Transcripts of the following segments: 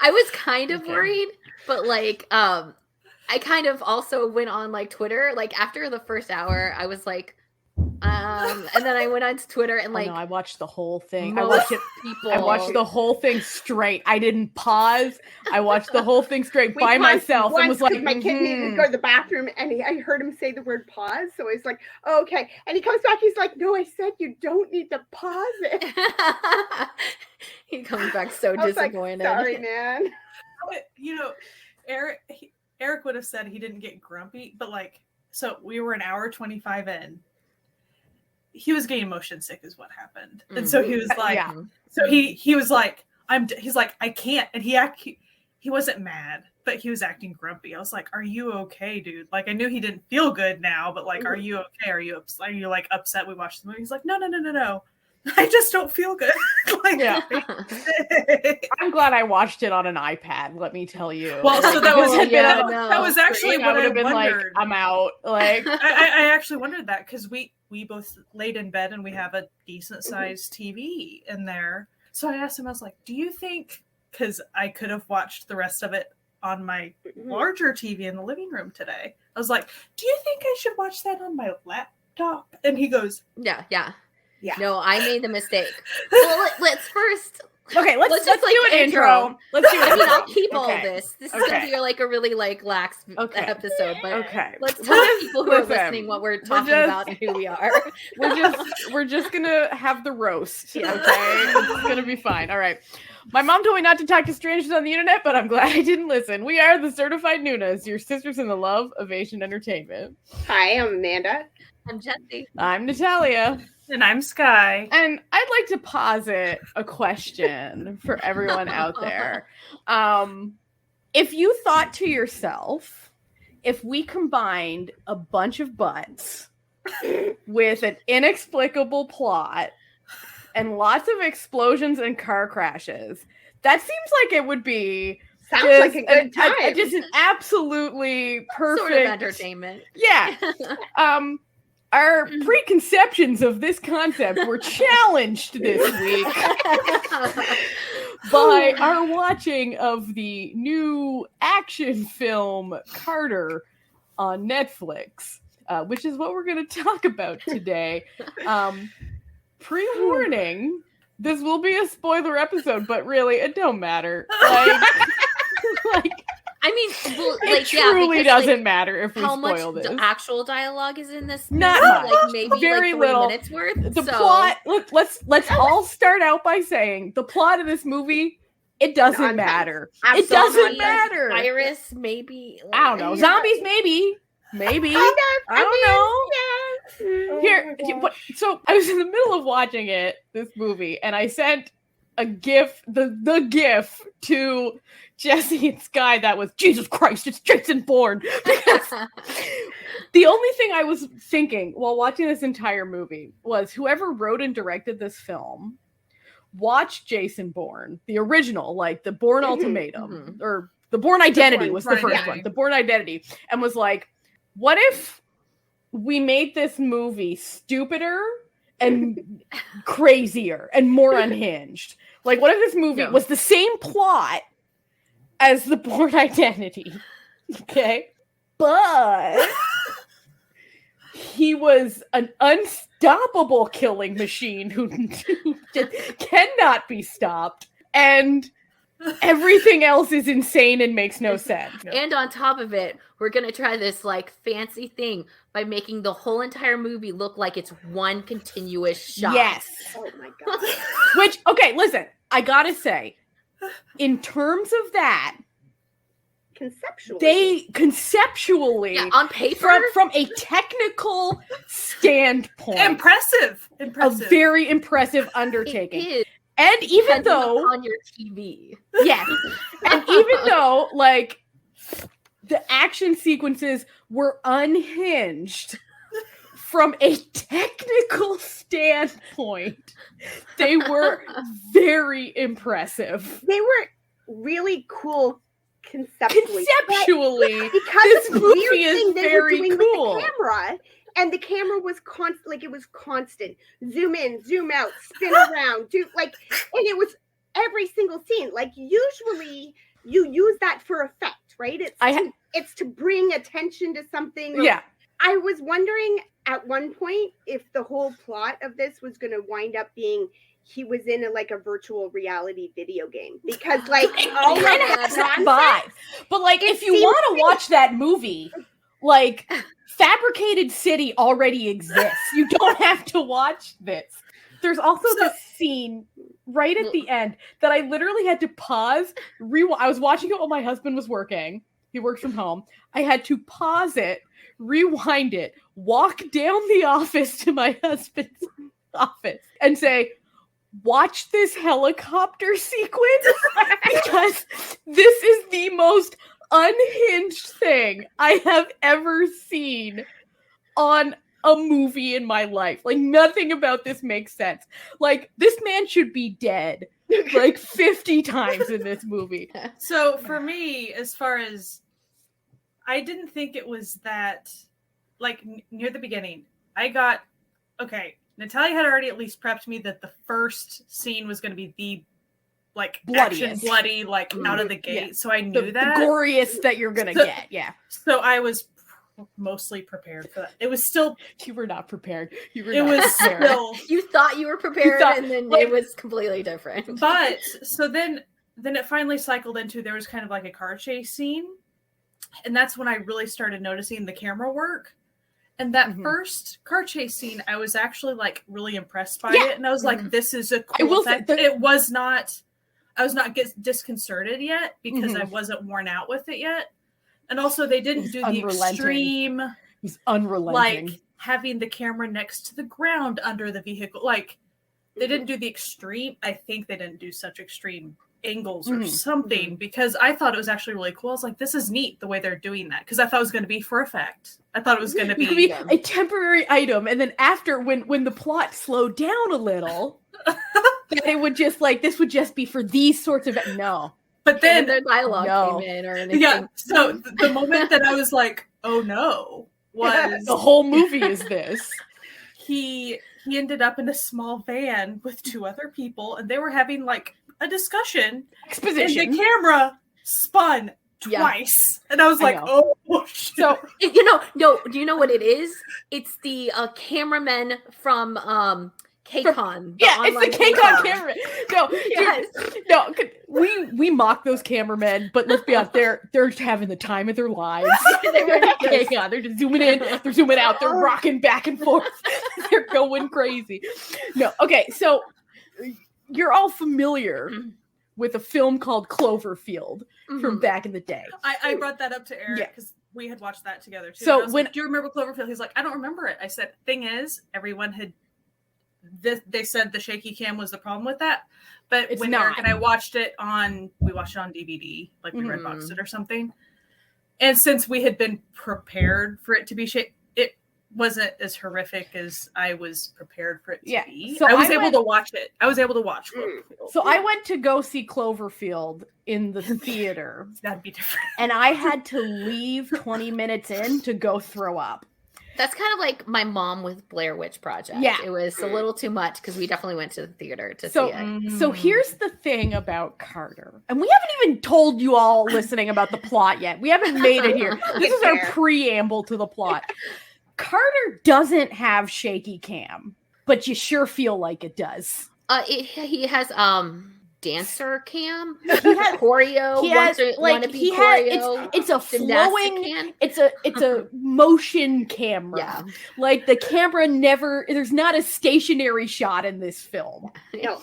I was kind of worried, but like, I kind of also went on like Twitter. Like after the first hour, I was like, and then I went onto Twitter and like, no, I watched the whole thing. I watched the whole thing straight. I didn't pause. I watched the whole thing straight by myself and was like, my kid needed to go to the bathroom, and I heard him say the word pause, so I was like, oh, okay. And he comes back, he's like, no, I said you don't need to pause it. He comes back so disappointed. Like, sorry, man. You know, Eric would have said he didn't get grumpy, but like, so we were an hour 25 in. He was getting motion sick is what happened. And so he was like, so he was like, he's like, I can't. And he wasn't mad, but he was acting grumpy. I was like, are you okay, dude? Like, I knew he didn't feel good now, but like, are you okay? Are you like upset we watched the movie? He's like, no. I just don't feel good. Like, I'm glad I watched it on an iPad, let me tell you. Well, so that was actually what I would have been wondered. Like, I'm out. Like I actually wondered that because we both laid in bed and we have a decent sized TV in there. So I asked him, I was like, do you think, because I could have watched the rest of it on my larger TV in the living room today. I was like, do you think I should watch that on my laptop? And he goes, Yeah. No, I made the mistake. Well, let's first. Okay, let's just do an intro. Let's do it. I mean, I'll keep all this. This is gonna be like a really like lax episode, but let's tell people who are listening what we're talking about and who we are. We're just gonna have the roast. Okay, it's gonna be fine. All right. My mom told me not to talk to strangers on the internet, but I'm glad I didn't listen. We are the Certified Nunas, your sisters in the love of Asian entertainment. Hi, I'm Amanda. I'm Jessie. I'm Natalia. And I'm Sky. And I'd like to posit a question for everyone out there. If you thought to yourself, if we combined a bunch of butts with an inexplicable plot and lots of explosions and car crashes, that seems like it would be Sounds like a good time. Just an absolutely perfect sort of entertainment. Yeah. Our preconceptions of this concept were challenged this week by our watching of the new action film Carter on Netflix, which is what we're going to talk about today. Pre-warning, this will be a spoiler episode, but really, it don't matter. Like I mean, well, it truly doesn't matter if we spoil this. How much actual dialogue is in this? Not movie? Like maybe very like 3 little. minutes worth. The plot. Let's all start out by saying the plot of this movie. It doesn't matter. It doesn't matter. Virus, maybe. Like, I don't know. Zombies, maybe. I don't know. Here. So I was in the middle of watching this movie, and I sent a GIF, the GIF to Jessie and Sky that was, Jesus Christ, it's Jason Bourne. Because the only thing I was thinking while watching this entire movie was whoever wrote and directed this film watched Jason Bourne, the original, like the Bourne Ultimatum, or the Bourne Identity was the first one, the Bourne Identity, and was like, what if we made this movie stupider and crazier and more unhinged? Like, what if this movie was the same plot as the Bourne Identity? Okay? But he was an unstoppable killing machine who just cannot be stopped. And everything else is insane and makes no sense. And on top of it, we're going to try this like fancy thing by making the whole entire movie look like it's one continuous shot. Yes. Oh my God. Which, okay, listen, I gotta say, in terms of that, conceptually, on paper, from a technical standpoint, impressive, a very impressive undertaking. It is. And even though on your TV, yes, and even though like the action sequences were unhinged from a technical standpoint, they were very impressive. They were really cool conceptually. Because this movie is very cool. With the camera, and the camera was constant, like it was constant. Zoom in, zoom out, spin around, and it was every single scene. Like usually that for effect, right? It's to bring attention to something. Yeah. I was wondering at one point if the whole plot of this was going to wind up being he was in a virtual reality video game, because like all of that vibe. But like, if you want to watch that movie, like Fabricated City already exists. You don't have to watch this. There's also this scene right at the end that I literally had to pause, I was watching it while my husband was working. He works from home. I had to pause it, rewind it, walk down the office to my husband's office and say, watch this helicopter sequence, because this is the most unhinged thing I have ever seen on a movie in my life. Like, nothing about this makes sense. Like, this man should be dead like 50 times in this movie. So for me, as far as, I didn't think it was that, like, near the beginning, Natalia had already at least prepped me that the first scene was going to be the, like, action bloody, like, out of the gate. Yeah. So I knew that. The goriest that you're going to get, yeah. So I was mostly prepared for that. It was still... You were not prepared. You thought you were prepared, and then it was completely different. But, so then it finally cycled into, there was kind of like a car chase scene. And that's when I really started noticing the camera work. And that first car chase scene, I was actually like really impressed by it. And I was like, this is a cool effect. I was not disconcerted yet because I wasn't worn out with it yet. And also they didn't do the extreme. It was unrelenting. Like having the camera next to the ground under the vehicle. Like they didn't do the extreme. I think they didn't do such extreme angles or something, because I thought it was actually really cool. I was like, this is neat the way they're doing that, because I thought it was going to be for effect. I thought it was going to be a temporary item, and then after when the plot slowed down a little, that it would just like, this would just be for these sorts of but then their dialogue came in or anything. So the moment that I was like, oh no, was the whole movie is this. He ended up in a small van with two other people, and they were having like a discussion. Exposition. And the camera spun twice. And I was like, oh shit. So, do you know what it is? It's the cameramen from KCON. It's the KCON camera. We mock those cameramen, but let's be honest, they're having the time of their lives. They're just zooming in, they're zooming out, they're rocking back and forth. They're going crazy. So you're all familiar with a film called Cloverfield from back in the day. I brought that up to Eric because we had watched that together too. So do you remember Cloverfield? He's like, I don't remember it. I said, thing is, everyone had they said the shaky cam was the problem with that. But when Eric and I watched it on DVD, like we Redboxed it or something. And since we had been prepared for it to be shaky, it wasn't as horrific as I was prepared for it to be. So I was able to watch it. I was able to watch Cloverfield. So I went to go see Cloverfield in the theater. That'd be different. And I had to leave 20 minutes in to go throw up. That's kind of like my mom with Blair Witch Project. Yeah. It was a little too much because we definitely went to the theater to see it. So here's the thing about Carter. And we haven't even told you all listening about the plot yet. We haven't made it here. This is our preamble to the plot. Carter doesn't have shaky cam, but you sure feel like it does. He has dancer cam. He has choreo. It's a flowing. It's a motion camera. Yeah. Like the camera there's not a stationary shot in this film. No.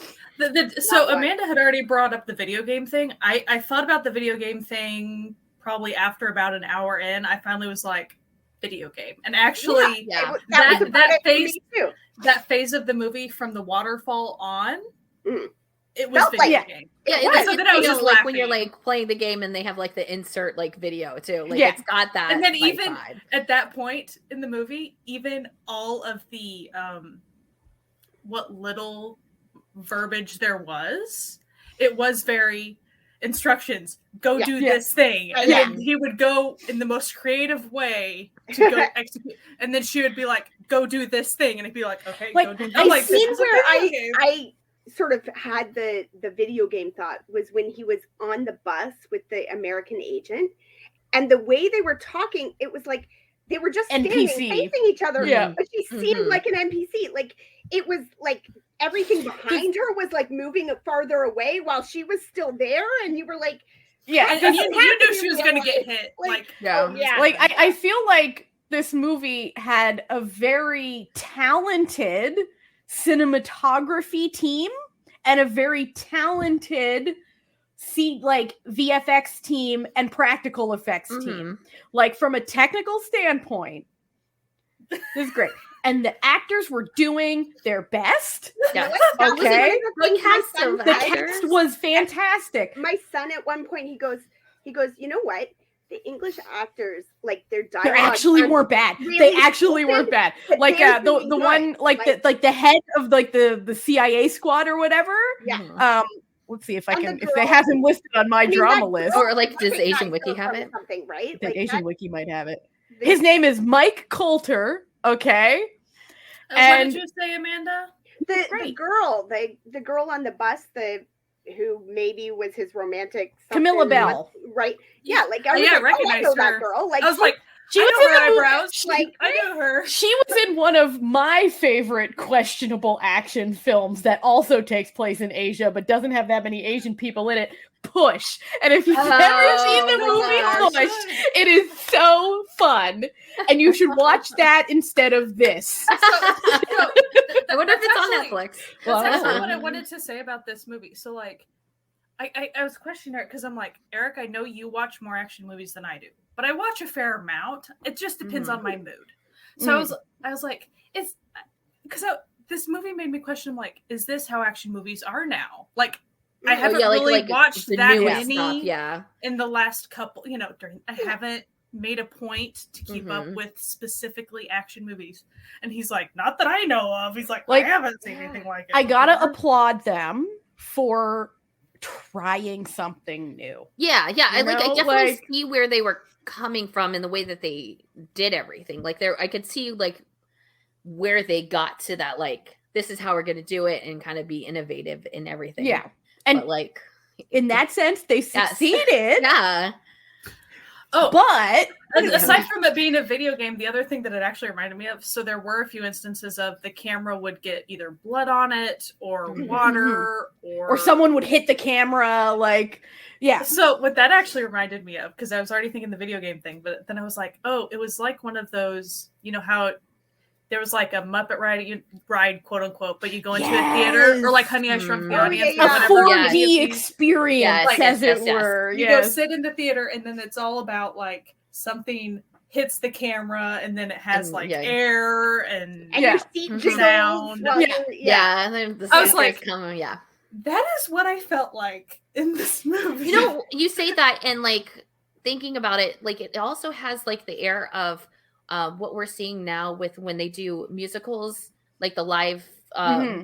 So Amanda had already brought up the video game thing. I thought about the video game thing probably after about an hour in. I finally was like, video game. And actually that phase of the movie from the waterfall on, it was video game. Yeah, so then I was just like when you're like playing the game and they have like the insert like video too. Like it's got that. And then even vibe. At that point in the movie, even all of the what little verbiage there was, it was very instructions, go do this thing. And then he would go in the most creative way to go execute. And then she would be like, go do this thing. And he'd be like, okay, like, go do that. I'm like, scenes where sort of had the video game thought was when he was on the bus with the American agent, and the way they were talking, it was like they were just standing NPC. facing each other. Yeah. But she seemed like an NPC. Like it was like everything behind her was like moving farther away while she was still there, and you were like, Yeah, And you knew she was going to get hit. Like, Yeah. yeah. like I feel like this movie had a very talented cinematography team and a very talented VFX team and practical effects team. Like from a technical standpoint, this is great. And the actors were doing their best. Yeah. Okay. The cast of The actors. cast was fantastic. My son at one point he goes, you know what? The English actors, like their dialogue, They actually weren't bad. really They actually stupid, weren't bad. but Like they're the really one good. like the head of like the CIA squad or whatever. Yeah. Let's see if I And can the if they girl- have him listed on my I mean, drama that list. girl- Or, like, does recognize Asian Wiki her have from it? Something, right? The Like Asian that- Wiki might have it. the- His name is Mike Coulter. Okay. What And- did you say, Amanda? the Great. girl, the girl on the bus, who maybe was his romantic Camilla something, Bell. right? Yeah, like I was Yeah, like, recognize I know that her. girl. Like I was like, She I was know in her the movie- eyebrows. like, I know her. She was in one of my favorite questionable action films that also takes place in Asia but doesn't have that many Asian people in it. Push. And if you've never seen the my movie gosh. Push, it is so fun. And you should watch that instead of this. I wonder if it's on Netflix. That's Well, actually what I wanted to say about this movie. So, like, I was questioning her because I'm like, Eric, I know you watch more action movies than I do, but I watch a fair amount. It just depends on my mood. So I was like, it's because this movie made me question, like, is this how action movies are now? Like, I haven't really watched the that newest many stuff, yeah. in the last couple, I haven't made a point to keep up with specifically action movies. And he's like, not that I know of. He's like, I haven't seen anything like it. I gotta before. applaud them for trying something new. Yeah. I You know, definitely like- see where they were coming from in the way that they did everything. Like I could see like where they got to that, like, this is how we're gonna do it and kind of be innovative in everything. Yeah. And but, like, in that sense, they Yes. succeeded. yeah. Oh, But aside from it being a video game, the other thing that it actually reminded me of, so there were a few instances of the camera would get either blood on it or water or someone would hit the camera, like, yeah. So what that actually reminded me of, because I was already thinking the video game thing, but then I was like, oh, it was like one of those, how there was like a Muppet ride, quote unquote, but you go into a theater, or like Honey, I Shrunk the Mm. Audience, yeah. or A whatever. 4D experience, Yes, as yes, it yes. were. You Yes. go sit in the theater, and then it's all about like something hits the camera, and then it has And, like yeah. air and and Yeah. your seat Mhm. jiggles Sound. while Yeah. you're- Yeah. And then the I was sisters like- coming, yeah. that is what I felt like in this movie. You say that, and like thinking about it, like it also has like the air of what we're seeing now with when they do musicals, like the live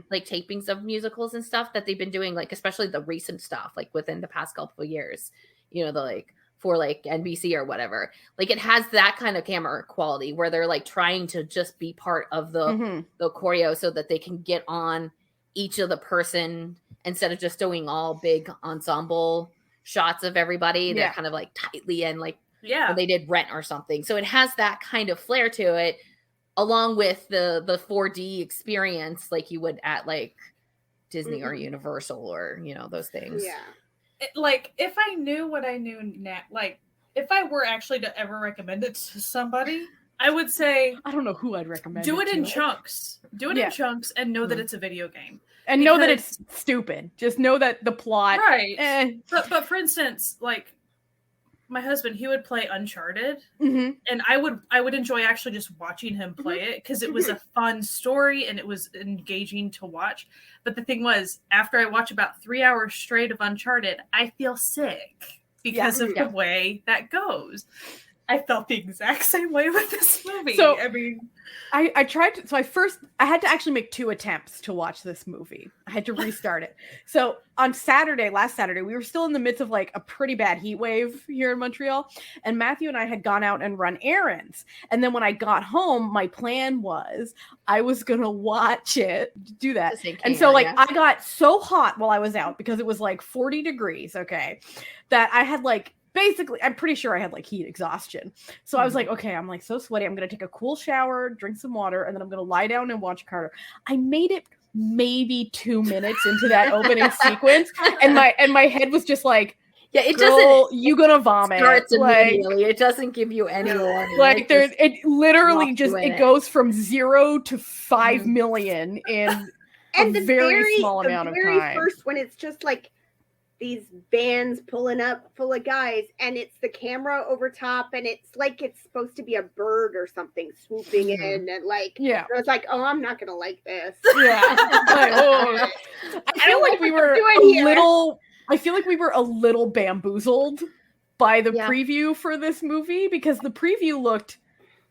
like tapings of musicals and stuff that they've been doing, like especially the recent stuff, like within the past couple of years, the like for like NBC or whatever. Like it has that kind of camera quality where they're like trying to just be part of the choreo so that they can get on each of the person instead of just doing all big ensemble shots of everybody. They're kind of like tightly and like when they did Rent or something. So it has that kind of flair to it, along with the 4D experience like you would at like Disney or Universal or those things. Yeah. Like if I knew what I knew now, like if I were actually to ever recommend it to somebody, I would say I don't know who I'd recommend. do it in to. chunks. Do it in chunks and know that it's a video game. And know that it's stupid. Just know that the plot. Right. But for instance, like my husband, he would play Uncharted, and I would enjoy actually just watching him play it because it was a fun story and it was engaging to watch. But the thing was, after I watch about 3 hours straight of Uncharted, I feel sick because of the way that goes. I felt the exact same way with this movie. So, I mean, I tried to, so I had to actually make 2 attempts to watch this movie. I had to restart it. So on last Saturday, we were still in the midst of like a pretty bad heat wave here in Montreal. And Matthew and I had gone out and run errands. And then when I got home, my plan was I was going to watch it, do that. And so like I got so hot while I was out because it was like 40 degrees. Okay. That I had like, basically, I'm pretty sure I had like heat exhaustion. So I was like, okay, I'm like so sweaty. I'm going to take a cool shower, drink some water, and then I'm going to lie down and watch Carter. I made it maybe 2 minutes into that opening sequence. And my head was just like, yeah, it doesn't. You gonna vomit? Starts immediately. It doesn't give you any warning. Like it literally just it goes from 0 to 5 million in a very small amount of time. First, when it's just like these vans pulling up full of guys, and it's the camera over top, and it's like it's supposed to be a bird or something swooping in, and like I was like, oh, I'm not gonna like this. Yeah, like, oh. I feel like we were I feel like we were a little bamboozled by the preview for this movie because the preview looked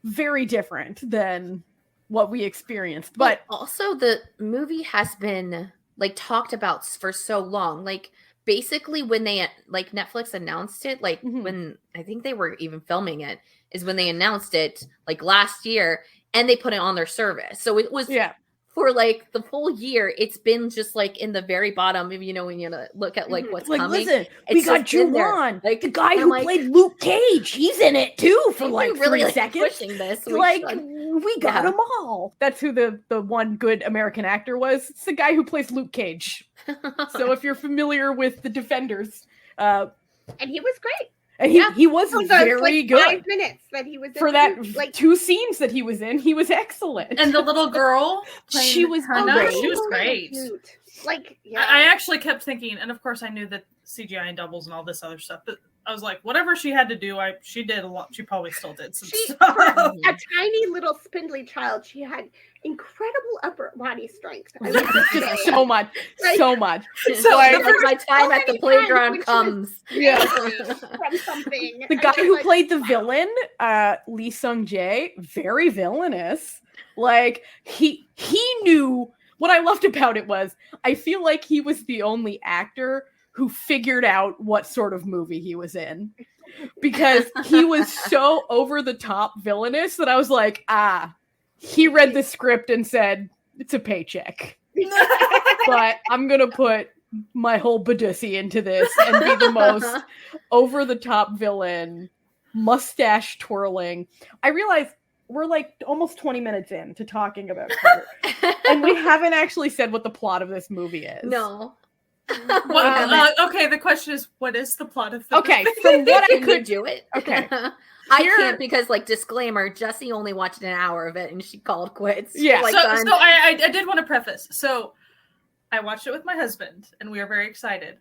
very different than what we experienced. But also the movie has been like talked about for so long, like. Basically, when they like Netflix announced it, like when I think they were even filming it, is when they announced it like last year, and they put it on their service. So it was for like the full year. It's been just like in the very bottom. If you know when you look at like what's like, coming. Listen, we got Juwan, like the guy who played Luke Cage. He's in it too for like really 3 seconds. Pushing this, we got them all. That's who the one good American actor was. It's the guy who plays Luke Cage. So if you're familiar with the Defenders, and he was great, and he was very good. 5 minutes that he was in for that like 2 scenes that he was in, he was excellent. And the little girl, she was great. She was great. Cute. Like, I actually kept thinking, and of course I knew that CGI and doubles and all this other stuff, but I was like, whatever she had to do, she did a lot. She probably still did some stuff. A tiny little spindly child, she had incredible upper body strength. I just so much. So my time at the playground comes. From something. The guy who played the villain, Lee Sung-jae, very villainous. Like he knew. What I loved about it was I feel like he was the only actor who figured out what sort of movie he was in, because he was so over the top villainous that I was like, he read the script and said, it's a paycheck, but I'm going to put my whole Badussy into this and be the most over the top villain, mustache twirling. I realized we're like almost 20 minutes into talking about Carter, and we haven't actually said what the plot of this movie is. No. Okay, the question is, what is the plot of the movie? From what I could do it. Okay. I can't because, like, disclaimer, Jessie only watched an hour of it and she called quits. Yeah. Like, so I did want to preface. So I watched it with my husband and we were very excited.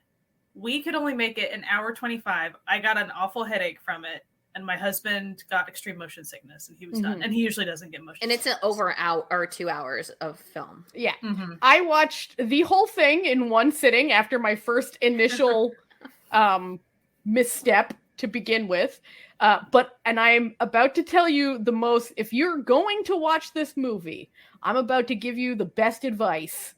We could only make it an hour 25. I got an awful headache from it. And my husband got extreme motion sickness, and he was done. And he usually doesn't get motion sickness. And it's over an hour or 2 hours of film. Yeah. I watched the whole thing in one sitting after my first initial misstep to begin with. And I'm about to tell you if you're going to watch this movie, I'm about to give you the best advice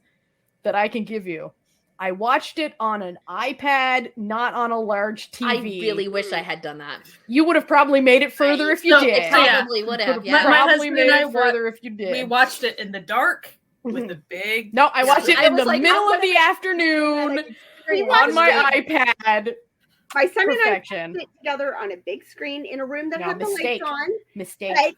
that I can give you. I watched it on an iPad, not on a large TV. I really wish I had done that. You would have probably made it further if you did. It probably would have. Yeah. My husband made it further if you did. We watched it in the dark with the big. No, I watched it in the middle of the afternoon on my iPad. My son and I watched it together on a big screen in a room that had the lights on. Mistake. But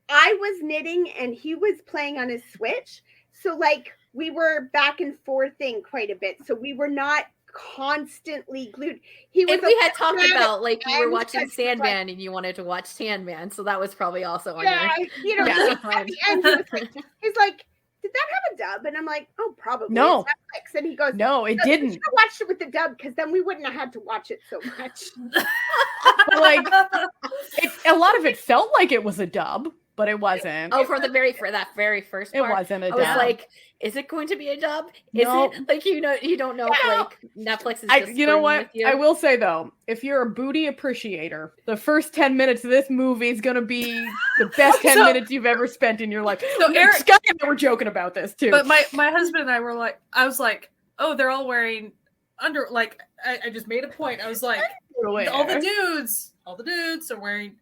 I was knitting and he was playing on his Switch. So like we were back and forthing quite a bit. So we were not constantly glued. We had talked about like you were watching Sandman and you wanted to watch Sandman. So that was probably also on at the end he's like, did that have a dub? And I'm like, oh, probably. No. It's Netflix. And he goes, no, it didn't. You should have watched it with the dub because then we wouldn't have had to watch it so much. But, like, a lot of it felt like it was a dub, but it wasn't. Oh, for that very first part? It wasn't a dub. I was like, is it going to be a dub? Is it like you don't know if like Netflix is just you know what? with you? I will say though, if you're a booty appreciator, the first 10 minutes of this movie is gonna be the best 10 minutes you've ever spent in your life. So Eric, Scott and I were joking about this too. But my husband and I were like, I was like, oh, they're all wearing under, like I just made a point. I was like, all the dudes are wearing.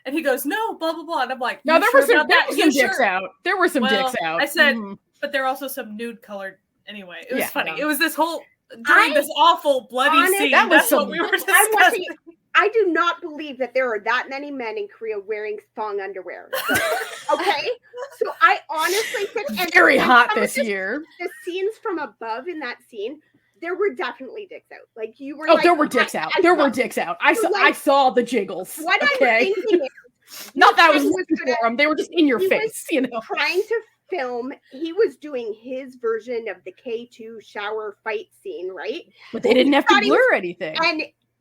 And he goes, no, blah, blah, blah. And I'm like, no, there were some dicks out. There were some dicks out. I said, but there are also some nude colored anyway. It was funny. It was this whole, during this awful bloody scene. That's what we were discussing. I do not believe that there are that many men in Korea wearing thong underwear. So, okay? So I honestly think... Very hot this year. The scenes from above in that scene, there were definitely dicks out. Like you were. Oh, there were dicks out. There were dicks out. I saw the jiggles. What I'm thinking is, not that I was looking for them. They were just in your face. You know, trying to film. He was doing his version of the K2 shower fight scene, right? But they didn't have to blur anything.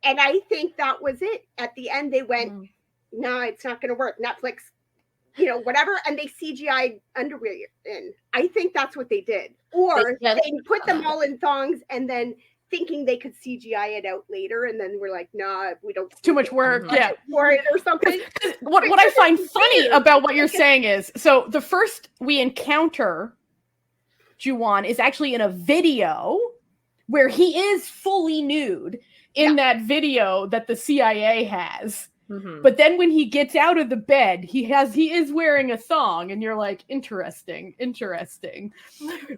And I think that was it. At the end, they went, "No, it's not going to work." Netflix. Whatever, and they CGI'd underwear in. I think that's what they did. Or they put them all in thongs and then thinking they could CGI it out later, and then we're like, nah, we don't. Too much work, for it or something. What I find funny about what you're saying is, so the first we encounter Ju-won is actually in a video where he is fully nude in that video that the CIA has. Mm-hmm. But then when he gets out of the bed, he is wearing a thong, and you're like, interesting.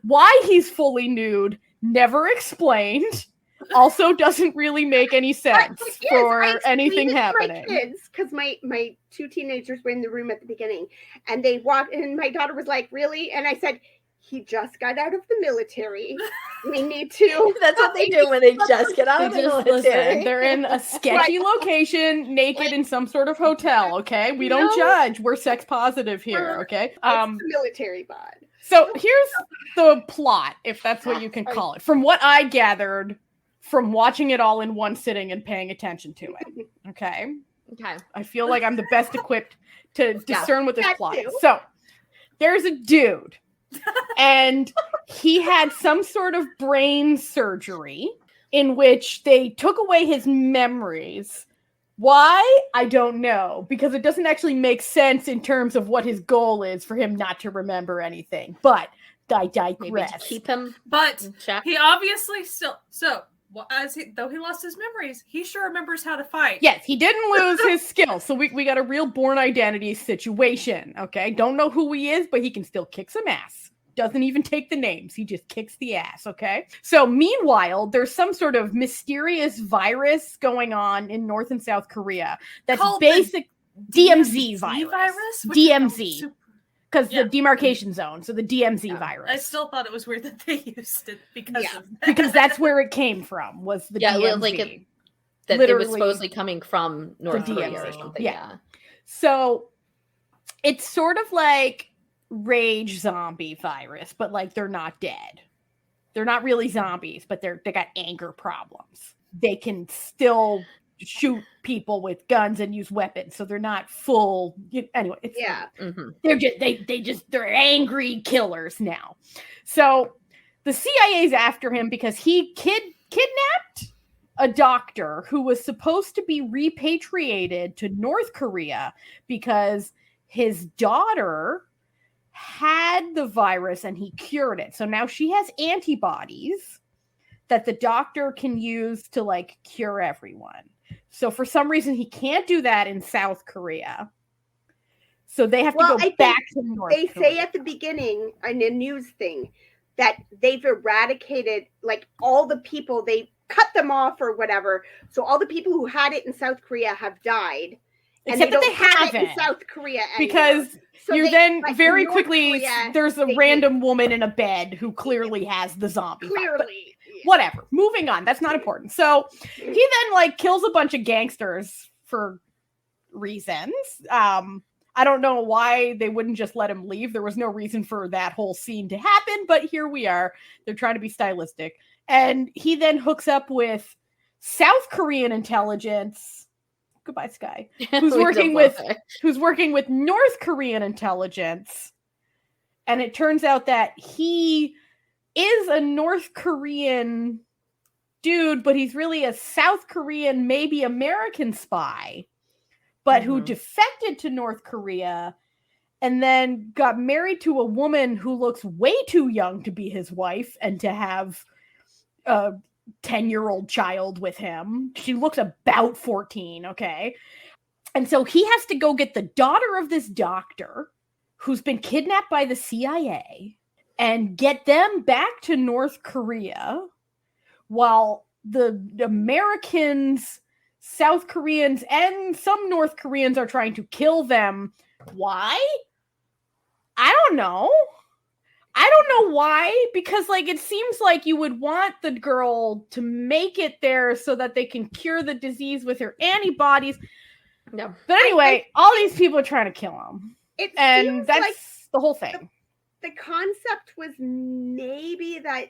Why he's fully nude, never explained. Also doesn't really make any sense for anything happening. My kids, because my two teenagers were in the room at the beginning, and they walked, and my daughter was like, really? And I said, he just got out of the military. We need to. That's what they do when they just get out of the military. Listen, they're in a sketchy location, naked in some sort of hotel, okay? We don't judge. We're sex positive here, okay? It's the military bod. So here's the plot, if that's what you can call it. From what I gathered from watching it all in one sitting and paying attention to it, okay? Okay. I feel like I'm the best equipped to discern what this plot is. So there's a dude. And he had some sort of brain surgery in which they took away his memories. Why? I don't know, because it doesn't actually make sense in terms of what his goal is for him not to remember anything. But I digress. Maybe to keep him. But he obviously still though he lost his memories, he sure remembers how to fight. Yes, he didn't lose his skills. So we got a real Born Identity situation. Okay, don't know who he is, but he can still kick some ass. Doesn't even take the names. He just kicks the ass, okay? So meanwhile, there's some sort of mysterious virus going on in North and South Korea that's basic DMZ virus. DMZ. Because the demarcation zone, so the DMZ virus. I still thought it was weird that they used it because of that. Because that's where it came from, was the DMZ. That it was supposedly coming from North Korea or something. Yeah. So it's sort of like rage zombie virus, but like they're not dead. They're not really zombies, but they got anger problems. They can still shoot people with guns and use weapons, so they're not full. Anyway, they're angry killers now. So the CIA's after him because he kidnapped a doctor who was supposed to be repatriated to North Korea because his daughter had the virus and he cured it. So now she has antibodies that the doctor can use to like cure everyone. So for some reason he can't do that in South Korea. So they have to go back to North Korea. They say at the beginning in a news thing that they've eradicated like all the people, they cut them off or whatever. So all the people who had it in South Korea have died. Except that they haven't in South Korea anymore. Because then very quickly there's a random woman in a bed who clearly has the zombie. Clearly. Whatever. Moving on. That's not important. So he then like kills a bunch of gangsters for reasons. I don't know why they wouldn't just let him leave. There was no reason for that whole scene to happen, but here we are. They're trying to be stylistic. And he then hooks up with South Korean intelligence. goodbye, Sky, who's working with North Korean intelligence. And it turns out that he is a North Korean dude, but he's really a South Korean, maybe American spy, but who defected to North Korea and then got married to a woman who looks way too young to be his wife and to have a 10-year-old child with him. She looks about 14, okay? And so he has to go get the daughter of this doctor who's been kidnapped by the CIA and get them back to North Korea while the Americans, South Koreans, and some North Koreans are trying to kill them. Why? I don't know. Why, because like it seems like you would want the girl to make it there so that they can cure the disease with her antibodies. No. But anyway, all these people are trying to kill him. And that's like the whole thing. The concept was maybe that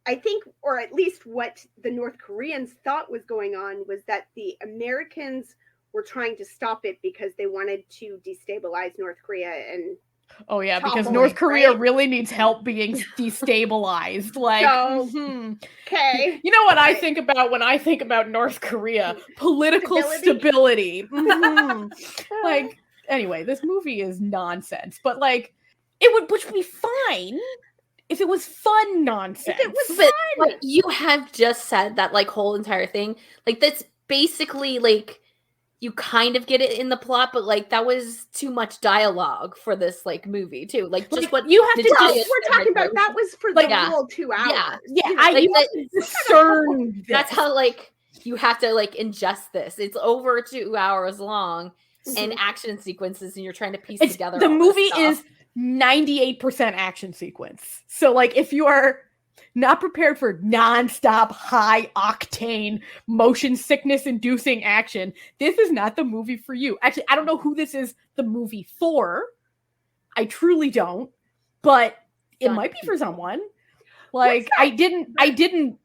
I think, or at least what the North Koreans thought was going on, was that the Americans were trying to stop it because they wanted to destabilize North Korea and oh yeah, because North Korea really needs help being destabilized. Like, okay, you know what I think about when I think about North Korea? Political stability. Like, anyway, this movie is nonsense, but like, which would be fine if it was fun nonsense. If it was fun, like, you have just said that like whole entire thing. Like that's basically like you kind of get it in the plot, but like that was too much dialogue for this like movie too. Like just what you have to. We're talking about that was for the whole 2 hours. That's how like you have to like ingest this. It's over 2 hours long and action sequences, and you're trying to piece together. The movie is 98% action sequence. So like if you are not prepared for nonstop high octane motion sickness inducing action, this is not the movie for you. Actually, I don't know who this is the movie for. I truly don't, but it might be for someone. Like I didn't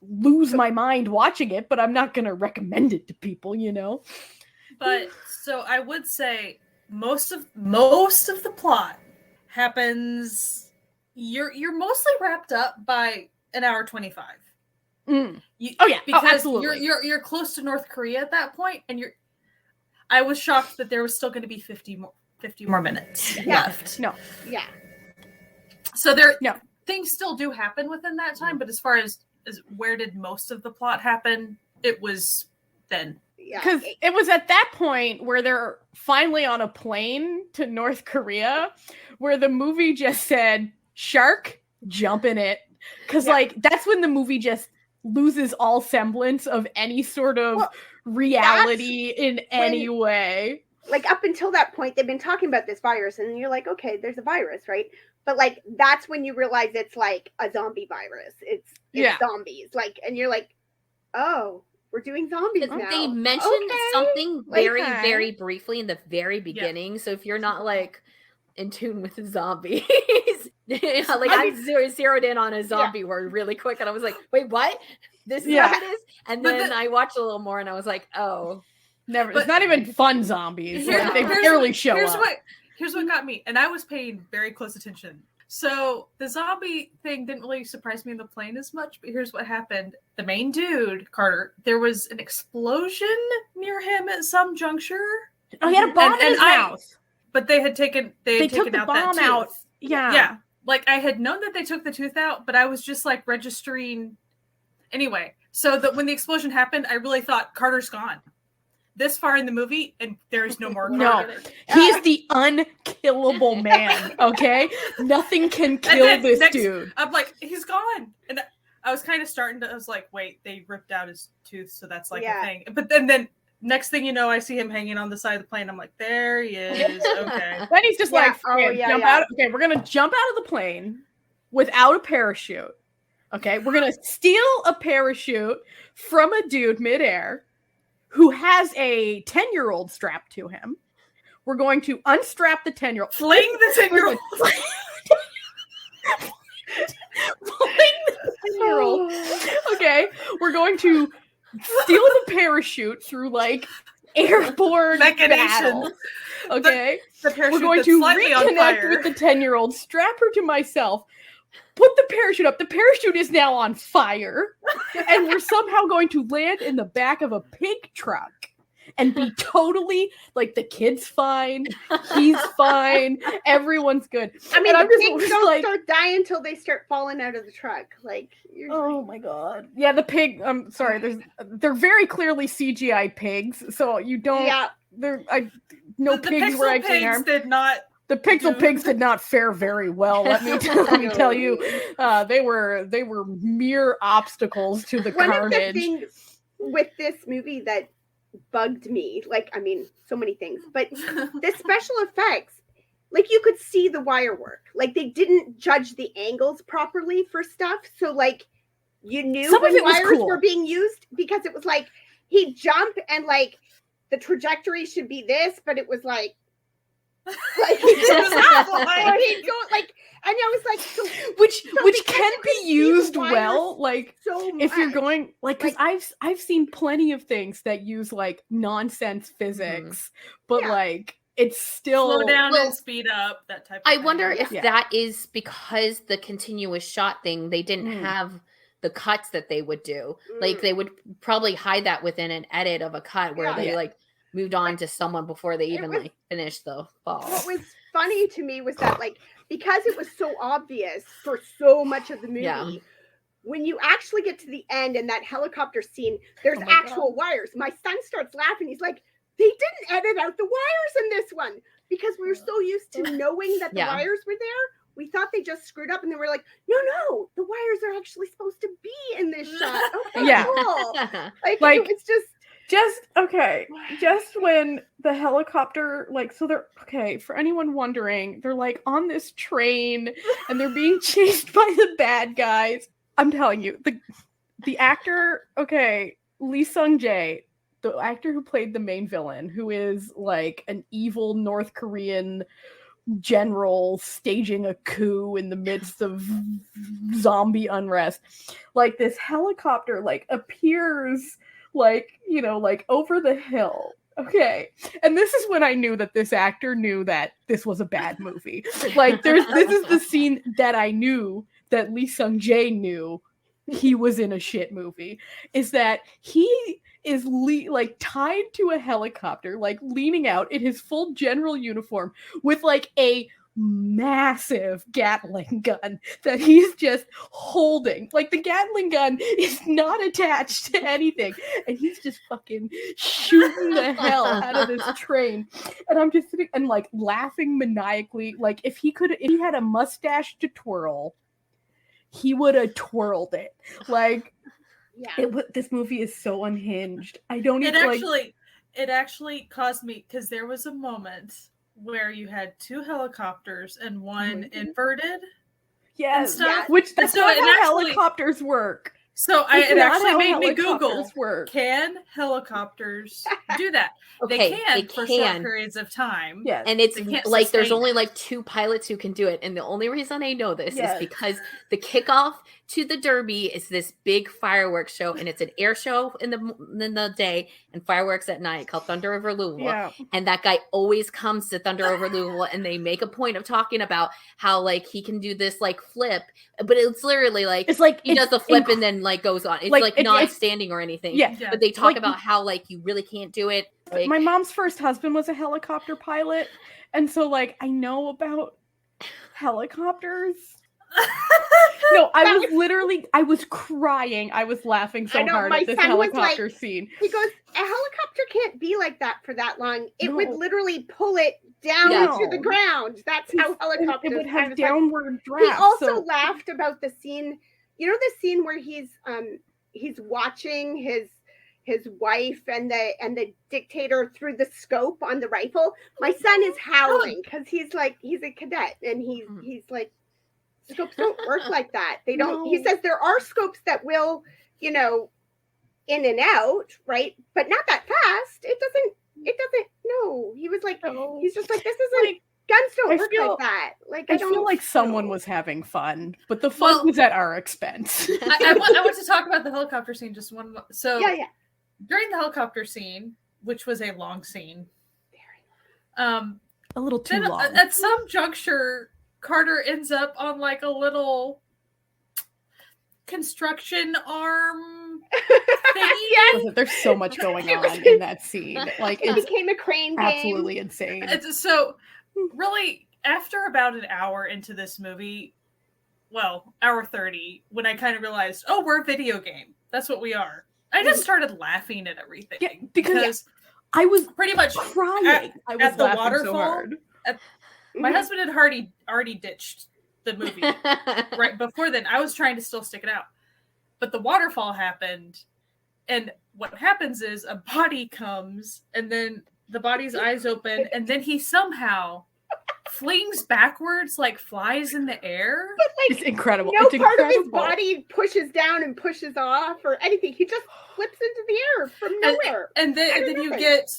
lose my mind watching it, but I'm not going to recommend it to people, you know. But so I would say most of the plot happens. You're mostly wrapped up by an hour 25. Because you're close to North Korea at that point, and I was shocked that there was still going to be 50 more minutes left. So things still do happen within that time, but as far as where did most of the plot happen, it was then. Because it was at that point where they're finally on a plane to North Korea, where the movie just said, "Shark, jump in it." Because like that's when the movie just loses all semblance of any sort of reality in any way. Like up until that point, they've been talking about this virus, and you're like, okay, there's a virus, right? But like that's when you realize it's like a zombie virus. It's zombies, like, and you're like, oh, we're doing zombies now. They mentioned something very, very briefly in the very beginning. So if you're not like in tune with zombies, like I zeroed in on a zombie word really quick, and I was like, wait, what? This is what it is? And then I watched a little more, and I was like, oh, never. It's not even fun zombies. Like, they barely show up. Here's what got me, and I was paying very close attention. So the zombie thing didn't really surprise me in the plane as much, but here's what happened. The main dude, Carter, there was an explosion near him at some juncture. Oh, he had a bomb in his mouth. But they had taken the bomb out. Yeah. Like I had known that they took the tooth out, but I was just like registering. Anyway, so that when the explosion happened, I really thought Carter's gone. This far in the movie, and there is no more Carter. No, he's the unkillable man, okay? Nothing can kill this dude. I'm like, he's gone. And I was kind of I was like, wait, they ripped out his tooth, so that's like a thing. But then next thing you know, I see him hanging on the side of the plane. I'm like, there he is. Okay. Then he's just jump out. Okay, we're going to jump out of the plane without a parachute. Okay, we're going to steal a parachute from a dude midair who has a 10-year-old strapped to him. We're going to unstrap the 10-year-old. Fling the 10-year-old. Fling the 10-year-old. Okay, we're going to steal the parachute through like airborne battle. Okay, we're going to reconnect with the 10-year-old, strap her to myself, put the parachute up. The parachute is now on fire, and we're somehow going to land in the back of a pig truck and be totally like, the kid's fine, he's fine, everyone's good. I mean, the pigs don't start dying until they start falling out of the truck. Like, oh my god, yeah, the pig. I'm sorry. They're very clearly CGI pigs, so you don't. Yeah, no pigs were actually harmed. The pixel pigs did not fare very well. Let me tell you, they were mere obstacles to the carnage. One of the things with this movie that bugged me, like, I mean, so many things, but the special effects, like, you could see the wire work. Like, they didn't judge the angles properly for stuff, so like, you knew when wires were being used, because it was like he'd jump and like the trajectory should be this, but it was like it was like he'd go like, and I was like, so which can be used well, like, so if you're going like, because I've seen plenty of things that use like nonsense physics, but like, it's still slow down and speed up, that type of thing. I wonder if that is because the continuous shot thing, they didn't have the cuts that they would do. Like, they would probably hide that within an edit of a cut where they like moved on to someone before they even like finished the fall. What was funny to me was that, like, because it was so obvious for so much of the movie, when you actually get to the end and that helicopter scene, there's actual wires. My son starts laughing. He's like, they didn't edit out the wires in this one, because we were so used to knowing that the wires were there. We thought they just screwed up, and they were like, no, the wires are actually supposed to be in this shot. Okay, cool. Like, it was just when the helicopter, like, so they're, okay, for anyone wondering, they're like on this train and they're being chased by the bad guys. I'm telling you, the actor, Lee Sung-jae, the actor who played the main villain, who is like an evil North Korean general staging a coup in the midst of zombie unrest, like, this helicopter like appears like, you know, like over the hill. Okay, and this is when I knew that this actor knew that this was a bad movie. Like, this is the scene that I knew that Lee Sung-jae knew he was in a shit movie, is that he is like tied to a helicopter, like leaning out in his full general uniform with like a massive Gatling gun that he's just holding. Like, the Gatling gun is not attached to anything, and he's just fucking shooting the hell out of this train. And I'm just sitting and like laughing maniacally. Like, if he had a mustache to twirl, he would have twirled it. Like, this movie is so unhinged. I don't even it actually caused me, because there was a moment where you had two helicopters and one inverted. Yes, that's not how helicopters work. So it actually made me Google, can helicopters do that? They can for short periods of time. Yeah. And it's like, there's only like two pilots who can do it. And the only reason I know this is because the kickoff to the Derby is this big fireworks show, and it's an air show in the day and fireworks at night called Thunder Over Louisville. Yeah. And that guy always comes to Thunder Over Louisville, and they make a point of talking about how like he can do this like flip, but it's literally like, it's like he does the flip and then like goes on. It's like not standing or anything. Yeah. But they talk about how like you really can't do it. Like, my mom's first husband was a helicopter pilot, and so like I know about helicopters. No, I was crying. I was laughing so hard at this helicopter scene. He goes, a helicopter can't be like that for that long. It would literally pull it down to the ground. That's how helicopters. It would have downward draft. He also laughed about the scene. You know the scene where he's watching his wife and the dictator through the scope on the rifle. My son is howling because he's a cadet, and he's like, scopes don't work like that. They don't. No. He says there are scopes that will, in and out, right? But not that fast. It doesn't. No. He was like, he's just like, this isn't. Like, guns don't work like that. Like, I feel like someone was having fun, but the fun was at our expense. I want to talk about the helicopter scene just one. So during the helicopter scene, which was a long scene, a little too long. At some juncture, Carter ends up on like a little construction arm thing. Yes. There's so much going on in that scene. Like it became a crane game. Absolutely insane. So really, after about an hour into this movie, well, hour 30, when I kind of realized, oh, we're a video game. That's what we are. I just started laughing at everything. Yeah, because I was pretty much crying. I was at the laughing waterfall. So hard. My husband had already ditched the movie right before then. I was trying to still stick it out. But the waterfall happened, and what happens is a body comes, and then the body's eyes open, and then he somehow flings backwards, like flies in the air. But like, it's incredible. No it's part incredible. of his body pushes down and pushes off or anything. He just flips into the air from nowhere. And then you get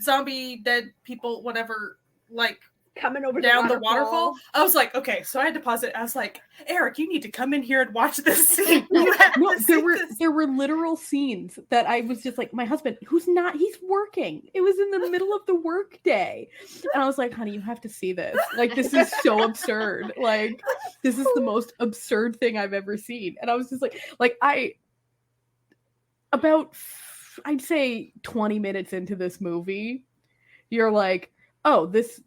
zombie, dead people, whatever, like coming over down the waterfall. I was like, okay, so I had to pause it. I was like, Eric, you need to come in here and watch this scene. There were literal scenes that I was just like, my husband, he's working. It was in the middle of the work day. And I was like, honey, you have to see this. Like, this is so absurd. Like, this is the most absurd thing I've ever seen. And I was just like, I'd say 20 minutes into this movie, you're like, oh, this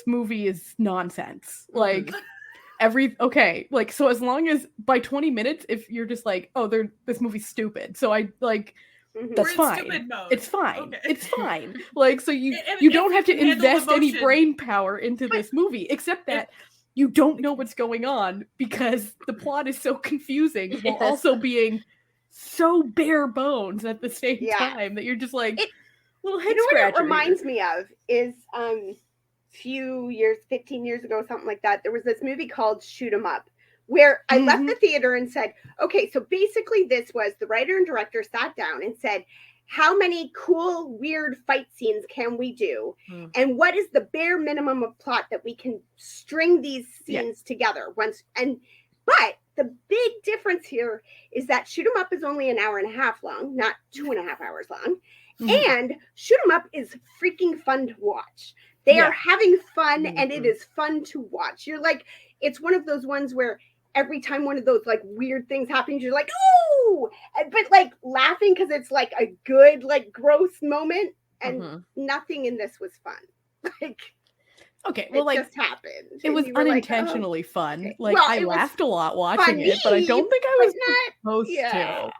movie is nonsense. Like like, so as long as by 20 minutes, if you're just like, oh, this movie's stupid. So I like, that's fine. It's fine. Okay. It's fine. Like, so you don't have to invest any brain power into this movie, except that you don't know what's going on because the plot is so confusing while also being so bare bones at the same time that you're just like, little head scratcher. What it reminds me of is, few years, 15 years ago, something like that, there was this movie called Shoot 'em Up, where I left the theater and said, okay, so basically this was the writer and director sat down and said, how many cool, weird fight scenes can we do? And what is the bare minimum of plot that we can string these scenes together once? But the big difference here is that Shoot 'em Up is only an hour and a half long, not 2.5 hours long. And Shoot 'em Up is freaking fun to watch. They are having fun, and it is fun to watch. You're like, it's one of those ones where every time one of those like weird things happens, you're like, oh, but like laughing because it's like a good, like gross moment, and nothing in this was fun. Like, okay, well, it just happened. It was unintentionally fun. Okay. Like, I laughed a lot watching it, but I don't think I was supposed to.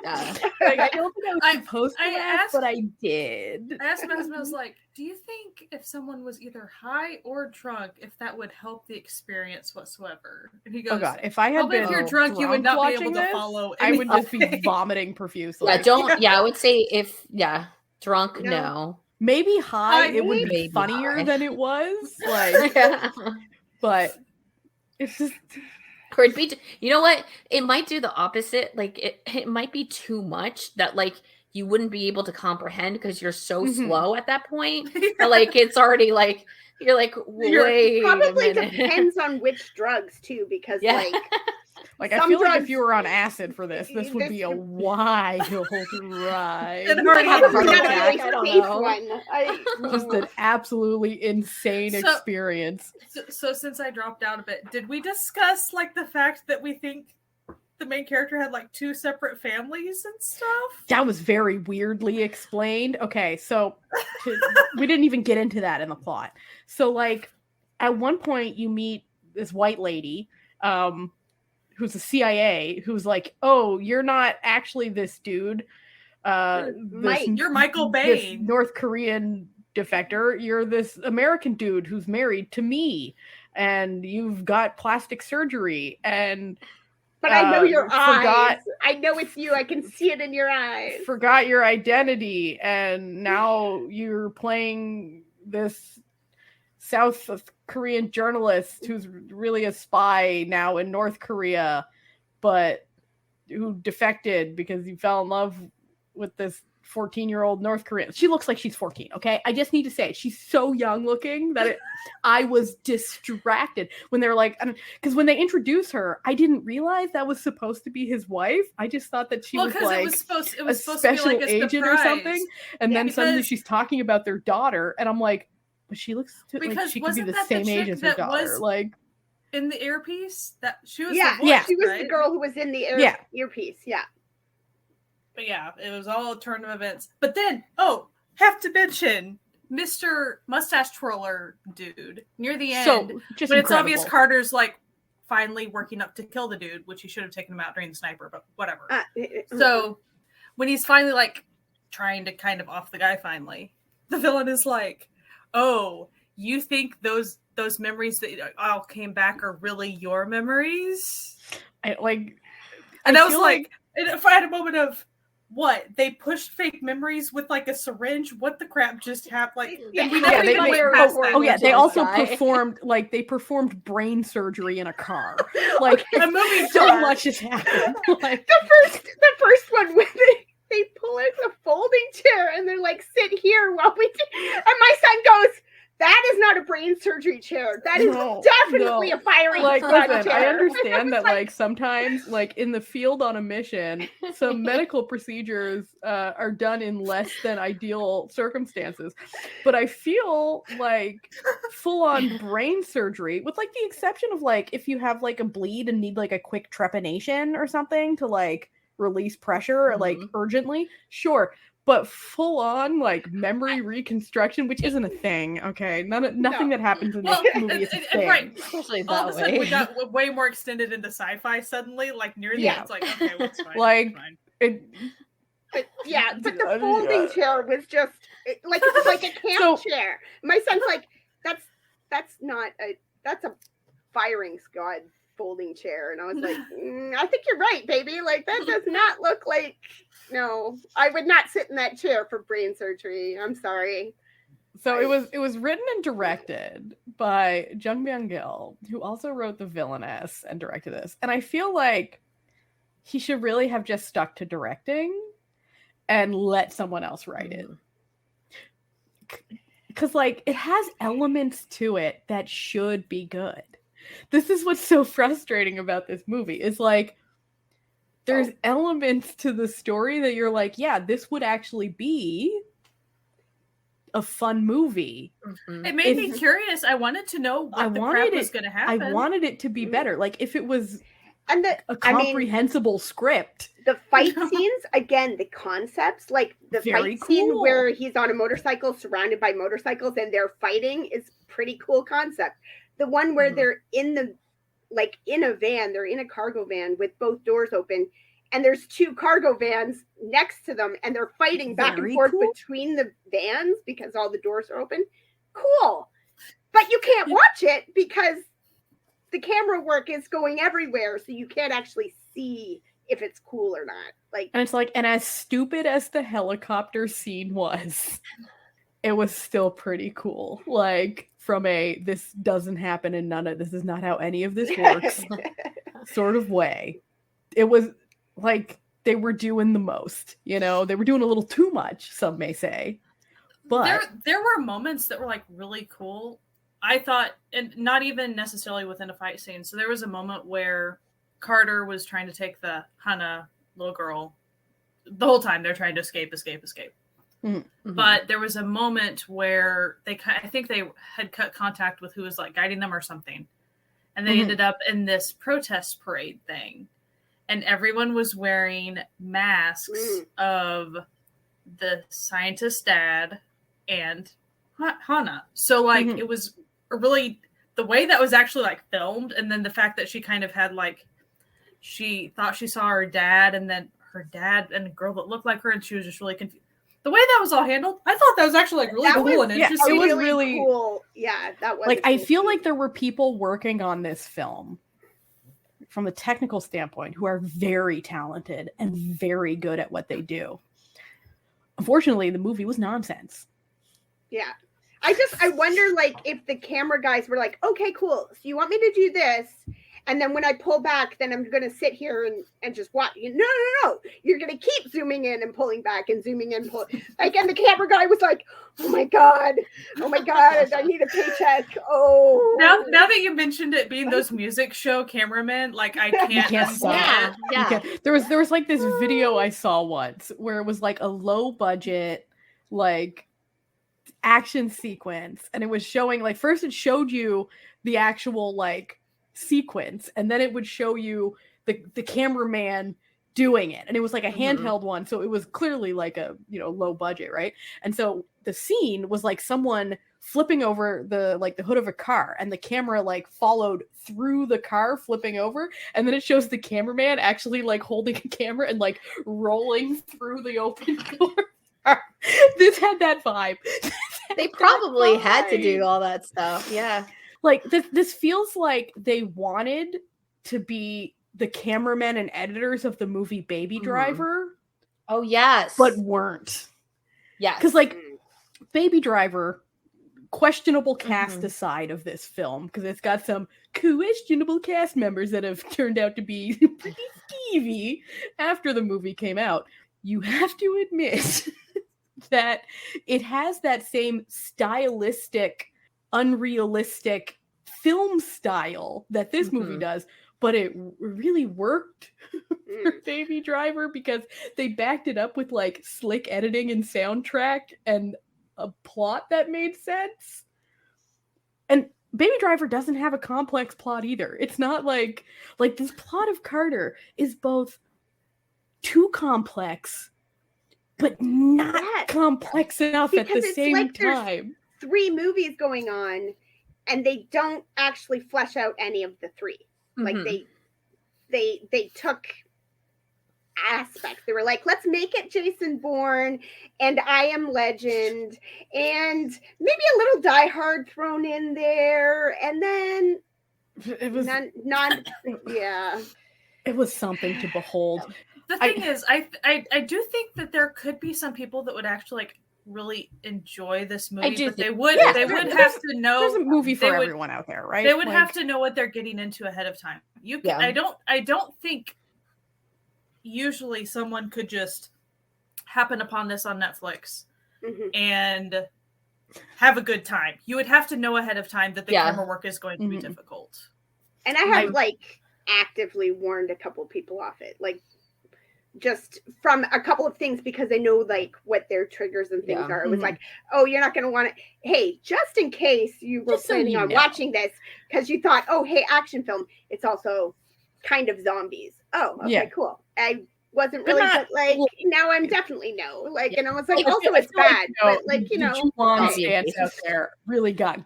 Like, I don't think I was supposed to laugh, but I did. I asked my husband, I was like, do you think if someone was either high or drunk, if that would help the experience whatsoever? And he goes, oh God, if I had been if you're drunk, you would not be able to follow anything. I would just be vomiting profusely. I would say drunk, no. Maybe high, it would be funnier than it was. Like, but it's just. Or it'd be, you know what? It might do the opposite. Like, it might be too much that, like, you wouldn't be able to comprehend because you're so slow at that point. But, like, it's already like, you're like, wait. Probably depends on which drugs, too, because, like, I feel like if you were on acid for this would be a wild ride. Just an absolutely insane experience. So since I dropped out a bit, did we discuss like the fact that we think the main character had like 2 separate families and stuff? That was very weirdly explained. Okay, so we didn't even get into that in the plot. So like at one point you meet this white lady, who's the CIA, who's like, oh, you're not actually this dude. You're Michael Bain. North Korean defector. You're this American dude who's married to me. And you've got plastic surgery. But I know your eyes. I know it's you. I can see it in your eyes. Forgot your identity. And now you're playing this South Korean journalist who's really a spy now in North Korea, but who defected because he fell in love with this 14-year-old North Korean. She looks like she's 14, okay? I just need to say, she's so young looking that I was distracted when they're like, because when they introduce her, I didn't realize that was supposed to be his wife. I just thought that she was like it was a special to be like a agent surprise. or something. And then suddenly she's talking about their daughter, and I'm like, but she looks like she could be the same age as her daughter. Like in the earpiece, that she was she was the girl who was in the earpiece. Yeah. But yeah, it was all a turn of events. But then, have to mention Mr. Mustache Twirler dude near the end. So, when it's obvious Carter's like finally working up to kill the dude, which he should have taken him out during the sniper, but whatever. So when he's finally like trying to kind of off the guy finally, the villain is like, oh, you think those memories that all came back are really your memories? I was like, if I had a moment of what they pushed fake memories with like a syringe. What the crap just happened? Like, they also performed brain surgery in a car. Like a movie, so much has happened. Like the first one when they pull out the folding chair and they're like, sit here while we do, and my son goes, that is not a brain surgery chair. That is definitely a firing squad chair. I understand that like sometimes like in the field on a mission, some medical procedures are done in less than ideal circumstances. But I feel like full on brain surgery, with like the exception of like if you have like a bleed and need like a quick trepanation or something to like release pressure like urgently, sure. But full on like memory reconstruction, which isn't a thing, okay? Nothing that happens in this movie is a thing. Right. Especially all that of a sudden we got way more extended into sci-fi suddenly, like near the end. It's like, okay, well, it's fine. Like but the folding chair was just like it was like a camp chair. My son's like, that's a firing squad folding chair, and I was like, I think you're right, baby. Like that does not look like. No, I would not sit in that chair for brain surgery. I'm sorry. So it was written and directed by Jung Byung-gil, who also wrote The Villainess and directed this. And I feel like he should really have just stuck to directing and let someone else write it. Because like it has elements to it that should be good. This is what's so frustrating about this movie. Is like there's elements to the story that you're like, yeah, this would actually be a fun movie. It made me curious. I wanted to know what the crap was going to happen. I wanted it to be better. Like if it was a comprehensible script. The fight scenes, again, the concepts, like the fight scene where he's on a motorcycle surrounded by motorcycles and they're fighting is pretty cool concept. The one where they're in a van, they're in a cargo van with both doors open, and there's two cargo vans next to them, and they're fighting back and forth between the vans because all the doors are open. Cool. But you can't watch it because the camera work is going everywhere, so you can't actually see if it's cool or not. Like, and it's like, and as stupid as the helicopter scene was, it was still pretty cool. Like, from a this doesn't happen and this is not how any of this works sort of way. It was like they were doing the most, they were doing a little too much, some may say. But there were moments that were like really cool. I thought, and not even necessarily within a fight scene. So there was a moment where Carter was trying to take the Hana little girl. The whole time they're trying to escape. Mm-hmm. But there was a moment where I think they had cut contact with who was like guiding them or something. And they ended up in this protest parade thing. And everyone was wearing masks of the scientist dad and Hana. So like it was really the way that was actually like filmed. And then the fact that she kind of had like, she thought she saw her dad and then her dad and a girl that looked like her. And she was just really confused. The way that was all handled, I thought that was actually like really cool and interesting. It was really cool. Yeah, that was like, I feel like there were people working on this film from a technical standpoint who are very talented and very good at what they do. Unfortunately, the movie was nonsense. Yeah. I wonder like if the camera guys were like, okay, cool. So you want me to do this? And then when I pull back, then I'm going to sit here and just watch. No. You're going to keep zooming in and pulling back and zooming in. Like, and the camera guy was like, oh my God, I need a paycheck. Oh. Now that you mentioned it being those music show cameramen, like I can't. Yeah. There was like this video I saw once where it was like a low budget, like action sequence. And it was showing, like, first it showed you the actual like sequence, and then it would show you the cameraman doing it, and it was like a handheld one, so it was clearly like a low budget, right? And so the scene was like someone flipping over the hood of a car, and the camera like followed through the car flipping over, and then it shows the cameraman actually like holding a camera and like rolling through the open door. This had that vibe. They probably had to do all that stuff. Yeah. Like, this feels like they wanted to be the cameramen and editors of the movie Baby Driver. Oh, yes. But weren't. Yeah. Because, like, Baby Driver, questionable cast aside of this film, because it's got some questionable cast members that have turned out to be pretty skeevy after the movie came out. You have to admit that it has that same stylistic, unrealistic film style that this movie does, but it really worked for Baby Driver because they backed it up with like slick editing and soundtrack and a plot that made sense. And Baby Driver doesn't have a complex plot either. It's not like this plot of Carter is both too complex but not complex enough because at the same time. 3 movies going on, and they don't actually flesh out any of the 3. Like they took aspects. They were like, let's make it Jason Bourne and I Am Legend, and maybe a little Die Hard thrown in there, and then it was yeah. It was something to behold. The thing is, I do think that there could be some people that would actually like really enjoy this movie, but they would have to know there's a movie for everyone out there, right? They would have to know what they're getting into ahead of time. I don't think usually someone could just happen upon this on Netflix and have a good time. You would have to know ahead of time that the camera work is going to be difficult. And I have like actively warned a couple people off it, like just from a couple of things, because I know like what their triggers and things are. It was like, oh, you're not going to want to, hey, just in case you were planning on watching this because you thought, oh, hey, action film, it's also kind of zombies. Oh, okay, cool. I wasn't really, but like now I'm definitally no. Like, and I was like, also it's bad, but like, the Juwan fans out there really got.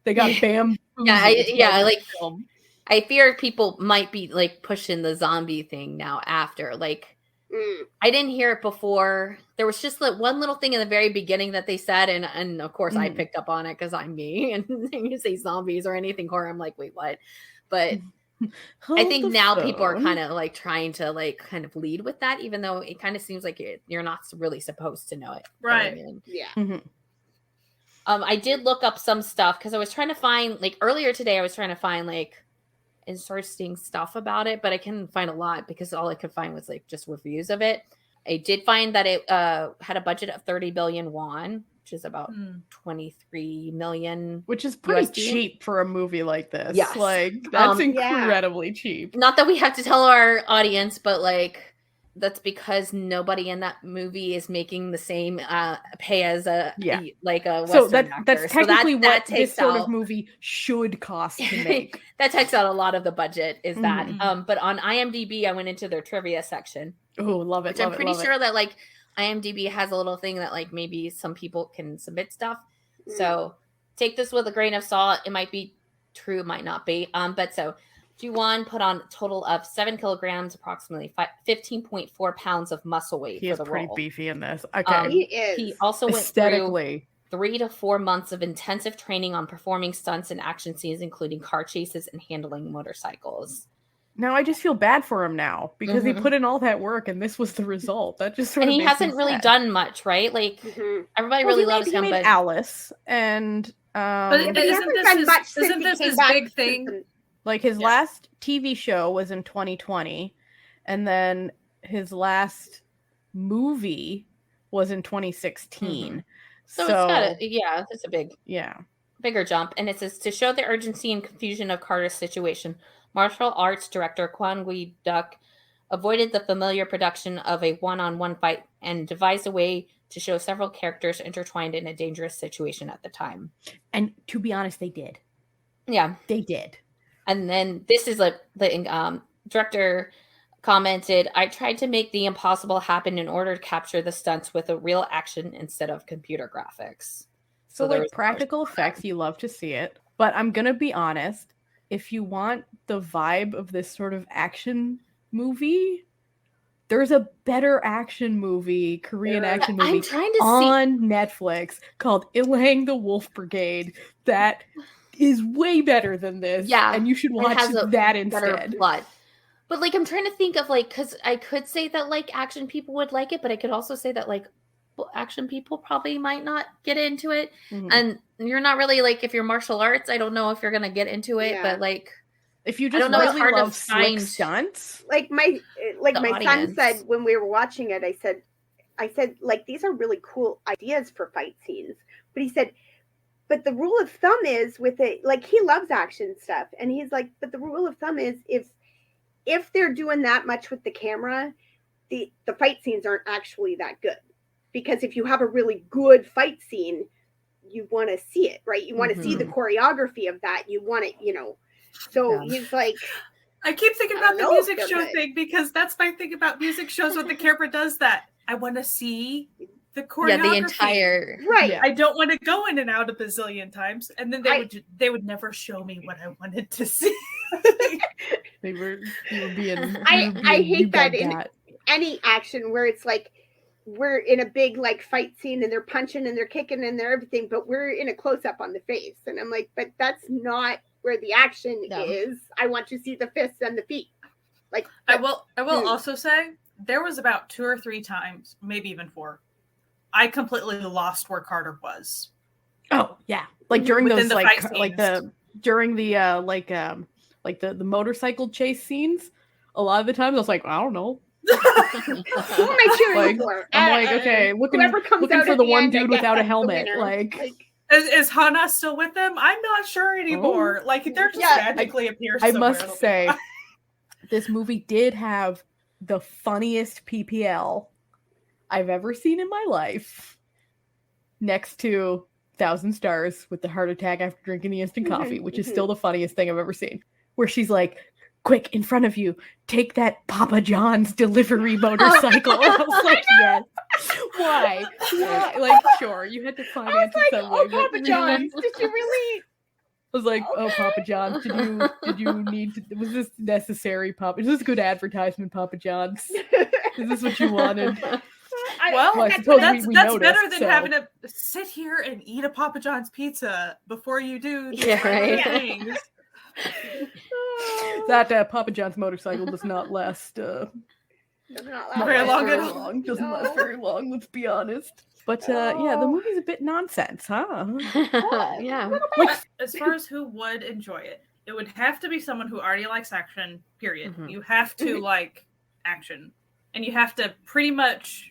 They got bam. I fear people might be like pushing the zombie thing now after. Like, I didn't hear it before. There was just like one little thing in the very beginning that they said, and of course I picked up on it because I'm me. And you say zombies or anything horror, I'm like, wait, what? But I think now people are kind of like trying to like kind of lead with that, even though it kind of seems like you're not really supposed to know it. Right. Yeah. I did look up some stuff because I was trying to find, like earlier today, I was trying to find like interesting stuff about it, but I couldn't find a lot because all I could find was like just reviews of it. I did find that it had a budget of 30 billion won, which is about 23 million, which is pretty cheap for a movie like this. Yes. Like that's incredibly cheap. Not that we have to tell our audience, but like that's because nobody in that movie is making the same pay as a Western actor. That's technically what this sort of movie should cost to make. That takes out a lot of the budget. Is that? But on IMDb, I went into their trivia section. Oh, love it! I'm pretty sure that like IMDb has a little thing that like maybe some people can submit stuff. So take this with a grain of salt. It might be true, it might not be. But so Juwan put on a total of 7 kilograms, approximately 15.4 pounds of muscle weight. He for is the pretty role. beefy in this. Okay, he is. He also went through 3 to 4 months of intensive training on performing stunts and action scenes, including car chases and handling motorcycles. Now I just feel bad for him now because he put in all that work and this was the result. That just sort of he hasn't really done much, right? Like everybody really loves him, but Alice and but isn't this his big thing? Like his last TV show was in 2020, and then his last movie was in 2016. So it's got it's a bigger jump. And it says, to show the urgency and confusion of Carter's situation, martial arts director Kwan Gui-duk avoided the familiar production of a one-on-one fight and devised a way to show several characters intertwined in a dangerous situation at the time. And to be honest, they did. Yeah. They did. And then this is the director commented, I tried to make the impossible happen in order to capture the stunts with a real action instead of computer graphics. So like practical effects, you love to see it. But I'm going to be honest, if you want the vibe of this sort of action movie, there's a better action movie, Korean action movie on Netflix called Ilang the Wolf Brigade that is way better than this. Yeah. And you should watch that instead. Plot. But like, I'm trying to think of like, because I could say that like action people would like it, but I could also say that like action people probably might not get into it. Mm-hmm. And you're not really like, if you're martial arts, I don't know if you're going to get into it, but like, if you just really love slick stunts, like my son said when we were watching it, I said like, these are really cool ideas for fight scenes, but he said, but the rule of thumb is with it, like he loves action stuff, and he's like, but the rule of thumb is if they're doing that much with the camera, the fight scenes aren't actually that good, because if you have a really good fight scene, you want to see it, right? You want to see the choreography of that. You want it, So he's like, I keep thinking about the music show thing, because that's my thing about music shows when the camera does that. I want to see the choreography. Yeah, the entire right. I don't want to go in and out a bazillion times, and then they would never show me what I wanted to see. they were being. I hate that in any action where it's like we're in a big like fight scene and they're punching and they're kicking and they're everything, but we're in a close up on the face, and I'm like, but that's not where the action is. I want to see the fists and the feet. Like I will also say there was about 2 or 3 times, maybe even 4, I completely lost where Carter was. Oh yeah, like during those during the motorcycle chase scenes. A lot of the times I was like, I don't know. Who am I cheering for? I'm like, okay, looking for the one dude without a helmet. Is Hana still with them? I'm not sure anymore. Oh. Like they're just magically appear. I must say, this movie did have the funniest PPL I've ever seen in my life, next to 1,000 Stars with the heart attack after drinking the instant coffee, which is still the funniest thing I've ever seen. Where she's like, quick, in front of you, take that Papa John's delivery motorcycle. I was like, yes. Why? Like, sure, you had to finance it some way. Oh, Papa John's, did you really? I was like, oh, Papa John's, did you need to, was this necessary, Papa? Is this a good advertisement, Papa John's? Is this what you wanted? Well, I suppose that's noticed, better than having to sit here and eat a Papa John's pizza before you do things. That Papa John's motorcycle does not last very long. Doesn't last very long, let's be honest. But the movie's a bit nonsense, huh? Yeah. As far as who would enjoy it, it would have to be someone who already likes action, period. Mm-hmm. You have to like action. And you have to pretty much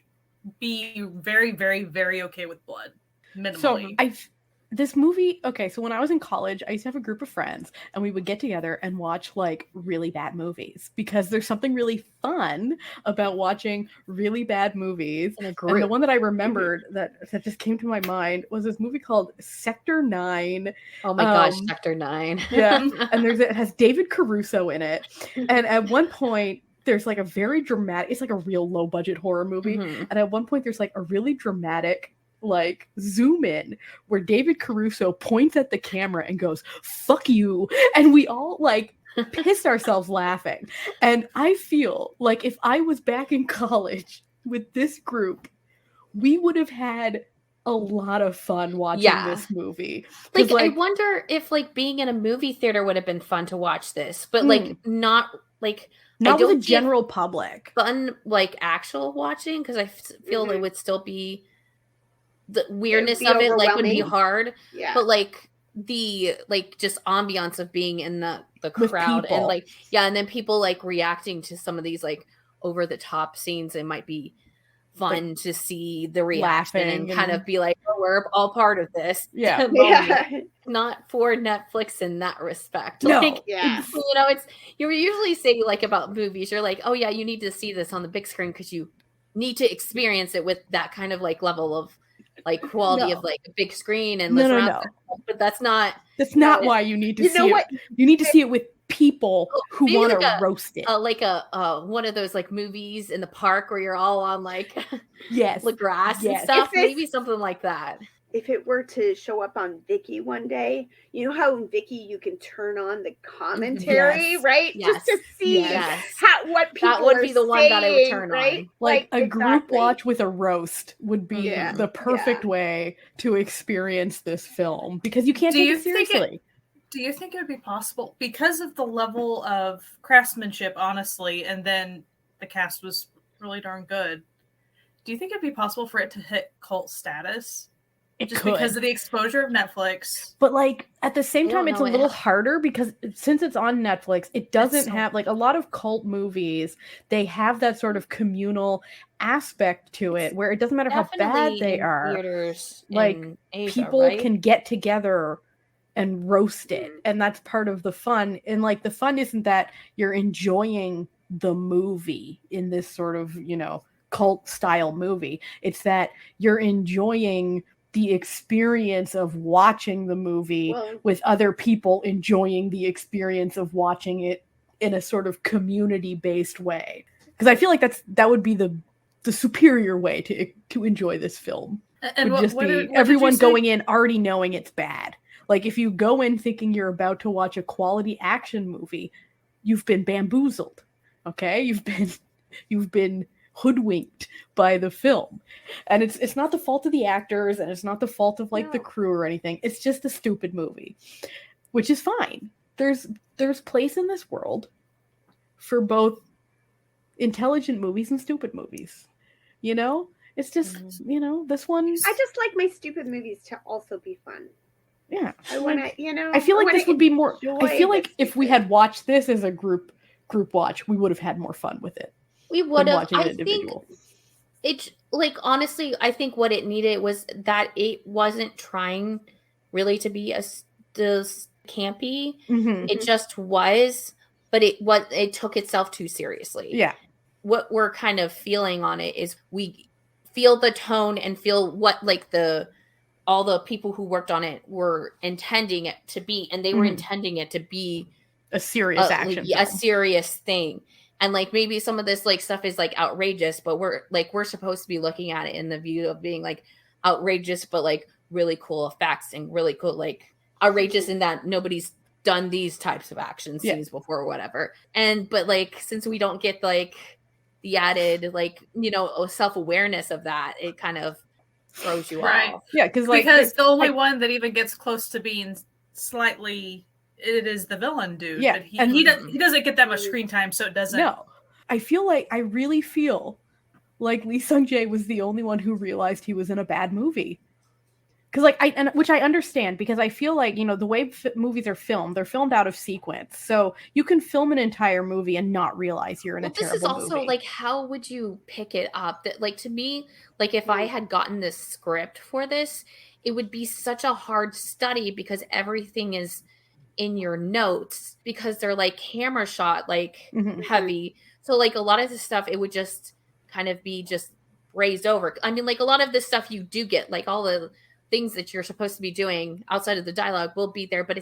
be very, very, very okay with blood. Minimally. So this movie, okay, so when I was in college, I used to have a group of friends, and we would get together and watch, like, really bad movies, because there's something really fun about watching really bad movies. And the one that I remembered that just came to my mind was this movie called Sector 9. Oh my gosh, Sector 9. Yeah, and it has David Caruso in it. And at one point, there's, like, a very dramatic, it's like a real low-budget horror movie, and at one point, there's, like, a really dramatic like zoom in where David Caruso points at the camera and goes, "Fuck you," and we all like pissed ourselves laughing. And I feel like if I was back in college with this group, we would have had a lot of fun watching this movie. Like I wonder if like being in a movie theater would have been fun to watch this, but like not with the general public. Fun like actual watching, because I feel it would still be the weirdness of it like would be hard, but like the like just ambiance of being in the crowd and like and then people like reacting to some of these like over the top scenes. It might be fun like, to see the reaction and kind of be like, oh, we're all part of this. Not for Netflix in that respect. No, like, you know, it's you usually say like about movies, you're like, oh yeah, you need to see this on the big screen because you need to experience it with that kind of like level of like quality of like a big screen and but that's not why you need to see it. You need to see it with people who want to roast it. Like a one of those like movies in the park where you're all on like the grass and stuff. Maybe something like that. If it were to show up on Viki one day, you know how in Viki you can turn on the commentary, right? Just to see what people that would be the one that I would turn on. Like a group watch with a roast would be the perfect way to experience this film because you can't take it seriously. Do you think it would be possible because of the level of craftsmanship, honestly, and then the cast was really darn good? Do you think it'd be possible for it to hit cult status? Because of the exposure of Netflix. But like at the same time, it's a little harder because since it's on Netflix, it doesn't have like a lot of cult movies. They have that sort of communal aspect to it where it doesn't matter how bad they are. Like people can get together and roast it. And that's part of the fun. And like the fun isn't that you're enjoying the movie in this sort of, you know, cult style movie. It's that you're enjoying the experience of watching the movie with other people enjoying the experience of watching it in a sort of community-based way. Because I feel like that would be the superior way to enjoy this film. And what everyone going in already knowing it's bad. Like if you go in thinking you're about to watch a quality action movie, you've been bamboozled. Okay? You've been hoodwinked by the film, and it's not the fault of the actors and it's not the fault of like the crew or anything. It's just a stupid movie, which is fine. There's place in this world for both intelligent movies and stupid movies, you know. It's just you know, this one I just like my stupid movies to also be fun. I want to, you know, I feel like this would be more I feel like if we had watched this as a group watch, we would have had more fun with it. We would have. I think it's like honestly, I think what it needed was that it wasn't trying really to be as campy. It just was, but it took itself too seriously. Yeah. What we're kind of feeling on it is we feel the tone and feel what like all the people who worked on it were intending it to be, and they were intending it to be a serious action, a serious thing. And like maybe some of this like stuff is like outrageous, but we're supposed to be looking at it in the view of being like outrageous, but like really cool effects and really cool, like outrageous in that nobody's done these types of action scenes before or whatever. But like since we don't get like the added like, you know, self-awareness of that, it kind of throws you off. Yeah, because the only one that even gets close to being slightly it is the villain dude. Yeah. But he doesn't get that much screen time, so it doesn't. No. I really feel like Lee Sung-jae was the only one who realized he was in a bad movie. Because which I understand, because I feel like, you know, the way movies are filmed, they're filmed out of sequence. So you can film an entire movie and not realize you're in a terrible movie. This is also like, how would you pick it up? That, like, to me, like if I had gotten this script for this, it would be such a hard study because everything is in your notes because they're like camera shot, like heavy. So like a lot of this stuff, it would just kind of be just raised over. I mean, like a lot of this stuff you do get, like all the things that you're supposed to be doing outside of the dialogue will be there, but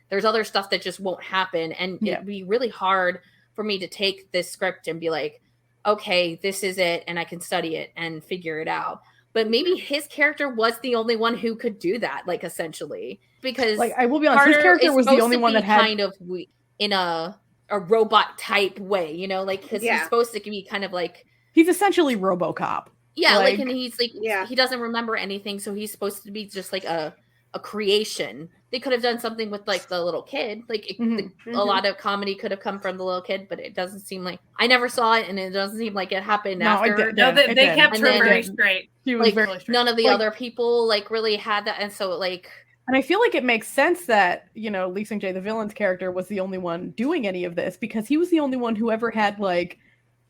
there's other stuff that just won't happen. And it'd be really hard for me to take this script and be like, okay, this is it. And I can study it and figure it out. But maybe his character was the only one who could do that, like essentially, because like I will be honest, his character was the only one that had kind of in a robot type way, you know, like because he's supposed to be kind of like he's essentially RoboCop. Yeah, like and he's like he doesn't remember anything, so he's supposed to be just like a creation. They could have done something with like the little kid, like a lot of comedy could have come from the little kid, but it doesn't seem like I never saw it, and it doesn't seem like it happened after. They kept her very straight. She was like, very straight. None of the other people like really had that, and so like And I feel like it makes sense that, Lee Seung-jae, the villain's character, was the only one doing any of this because he was the only one who ever had like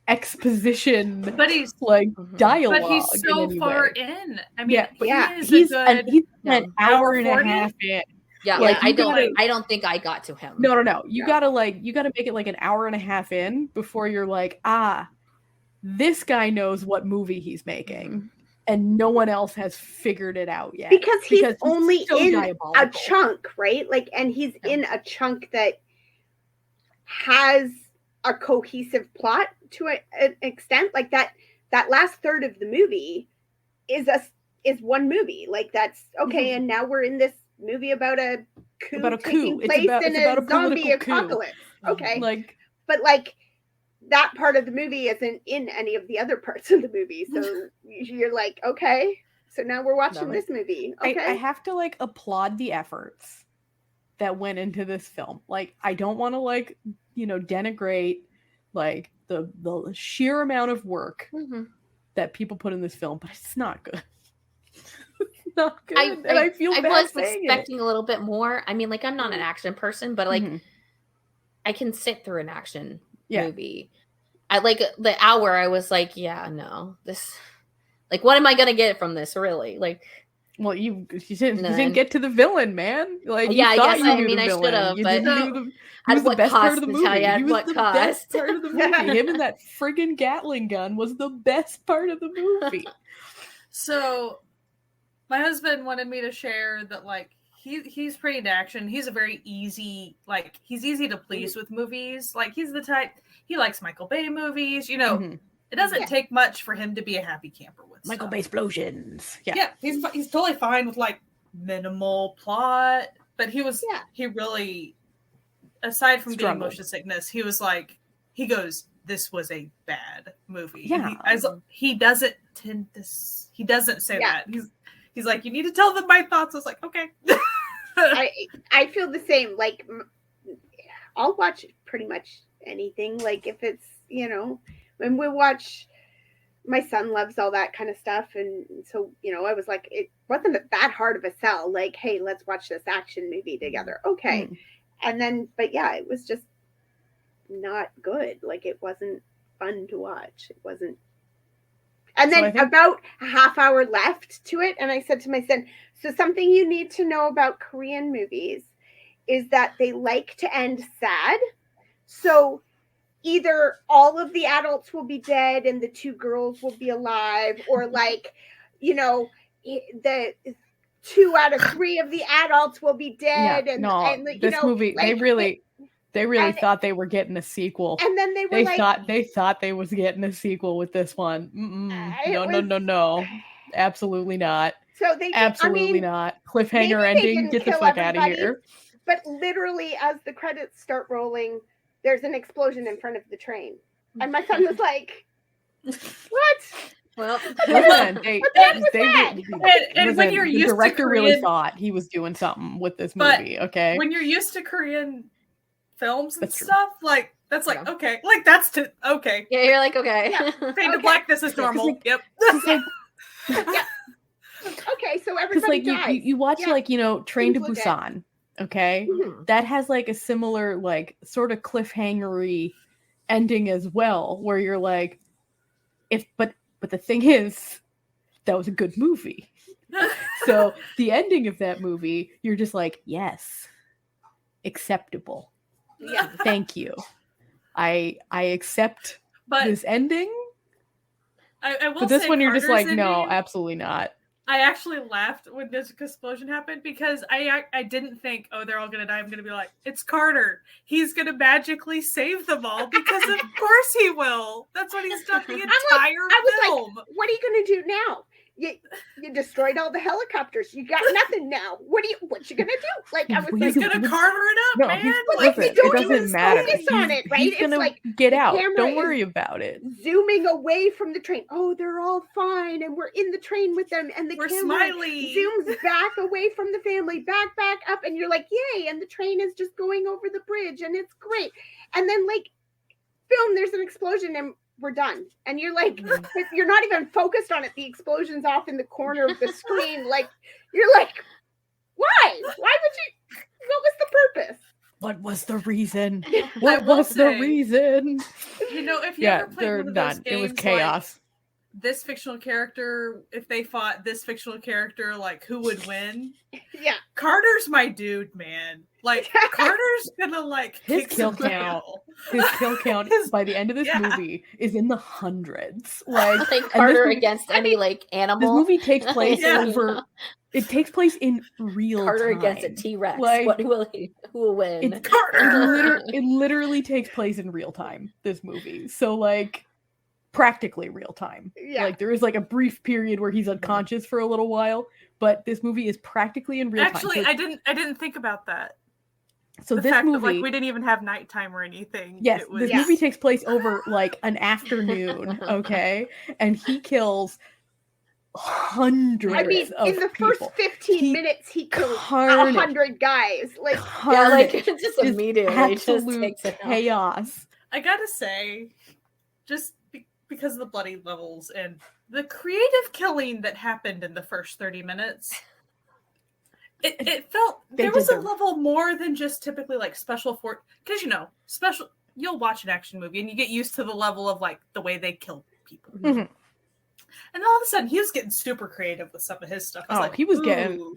exposition, but he's like dialogue. But he's so far in. I mean, he's an hour and a half in. Yeah, like I don't think I got to him. No. You gotta make it like an hour and a half in before you're like, this guy knows what movie he's making, and no one else has figured it out yet. Because he's only so in a chunk, right? Like, and he's in a chunk that has a cohesive plot to an extent. Like that last third of the movie is one movie. Like that's okay, and now we're in this movie about a coup taking place in a zombie apocalypse. Okay, but that part of the movie isn't in any of the other parts of the movie, so you're like, okay, so now we're watching this movie. Okay, I have to like applaud the efforts that went into this film. Like, I don't want to denigrate like the sheer amount of work that people put in this film, but it's not good. Not good. I feel bad. I was expecting a little bit more. I mean, like, I'm not an action person, but like I can sit through an action movie. I like the hour. I was like, this. Like, what am I gonna get from this? Really? Like, well, you didn't get to the villain, man. Like, I guess. I mean, I should have, but at what cost, Natalia? At what cost? Part of the movie. Him and that friggin' Gatling gun was the best part of the movie. So, my husband wanted me to share that, like, he's pretty into action. He's a very easy, like, he's easy to please with movies. Like, he's the type, he likes Michael Bay movies. It doesn't take much for him to be a happy camper with Michael Bay explosions. Yeah, he's totally fine with, like, minimal plot. But he really, aside from being motion sickness, he was like, he goes, this was a bad movie. Yeah. He doesn't say that. He's like, you need to tell them my thoughts. I was like, okay. I feel the same. Like, I'll watch pretty much anything. Like, if it's, when we watch, my son loves all that kind of stuff. And so, I was like, it wasn't that hard of a sell. Like, hey, let's watch this action movie together. Okay. And then, but yeah, it was just not good. Like, it wasn't fun to watch. It wasn't. And then about a half hour left to it. And I said to my son, so something you need to know about Korean movies is that they like to end sad. So either all of the adults will be dead and the two girls will be alive, or like, the 2 out of 3 of the adults will be dead. Yeah, this movie, like, they really thought they were getting a sequel. And then they were they thought they was getting a sequel with this one. No. Absolutely not. So they absolutely not. Cliffhanger ending. Get the fuck out of here. But literally, as the credits start rolling, there's an explosion in front of the train. And my son was like, what? Well, listen, when you're used the director to Korean, really thought he was doing something with this movie. Okay, when you're used to Korean films and stuff, like that's like okay, like that's okay. Yeah, you're like okay. Fade to black. This is normal. Yep. Yeah. Okay, so everybody dies. You watch Train to Busan. Okay, that has like a similar like sort of cliffhangery ending as well, where you're like, but the thing is, that was a good movie. So the ending of that movie, you're just like, yes, acceptable. Yeah, thank you. I accept this ending. I will. But this say one, you're just like, ending, no, absolutely not. I actually laughed when this explosion happened because I didn't think, oh, they're all going to die. I'm going to be like, it's Carter. He's going to magically save them all because of course he will. That's what he's done the entire film. Like, what are you going to do now? You destroyed all the helicopters. You got nothing now. What you gonna do? Like, I was like, he's gonna Carter it up, man. Like, you don't even focus on it, right? It's like, get out. Don't worry about it. Zooming away from the train. Oh, they're all fine, and we're in the train with them, and we're camera smiley. Zooms back away from the family, back up, and you're like, yay! And the train is just going over the bridge, and it's great. And then, like, film, there's an explosion, and we're done. And you're like, you're not even focused on it. The explosion's off in the corner of the screen. Like, you're like, why? what was the reason? What was the reason? You know, if you ever played one of those games, it was chaos. Like, this fictional character, if they fought this fictional character, like who would win? Yeah, Carter's my dude, man. Like Carter's gonna like his kill count. His kill count by the end of this movie is in the hundreds. Like Carter against any like animal. This movie takes place over. It takes place in real Carter time. against a T-Rex. Like, who will win? It literally takes place in real time. This movie, so like. Practically real time. Yeah. Like there is like a brief period where he's unconscious for a little while, but this movie is practically in real time. Actually, I didn't think about that. So the this fact movie, that, like, we didn't even have nighttime or anything. Yes, this movie takes place over like an afternoon, okay? And he kills hundreds of people. In the first 15 minutes, he kills 100 guys. Like, like just immediately, absolute chaos. I gotta say, just because of the bloody levels and the creative killing that happened in the first 30 minutes, it felt there was a level more than just typically like special because you'll watch an action movie and you get used to the level of like the way they kill people. Mm-hmm. And all of a sudden he was getting super creative with some of his stuff. He was getting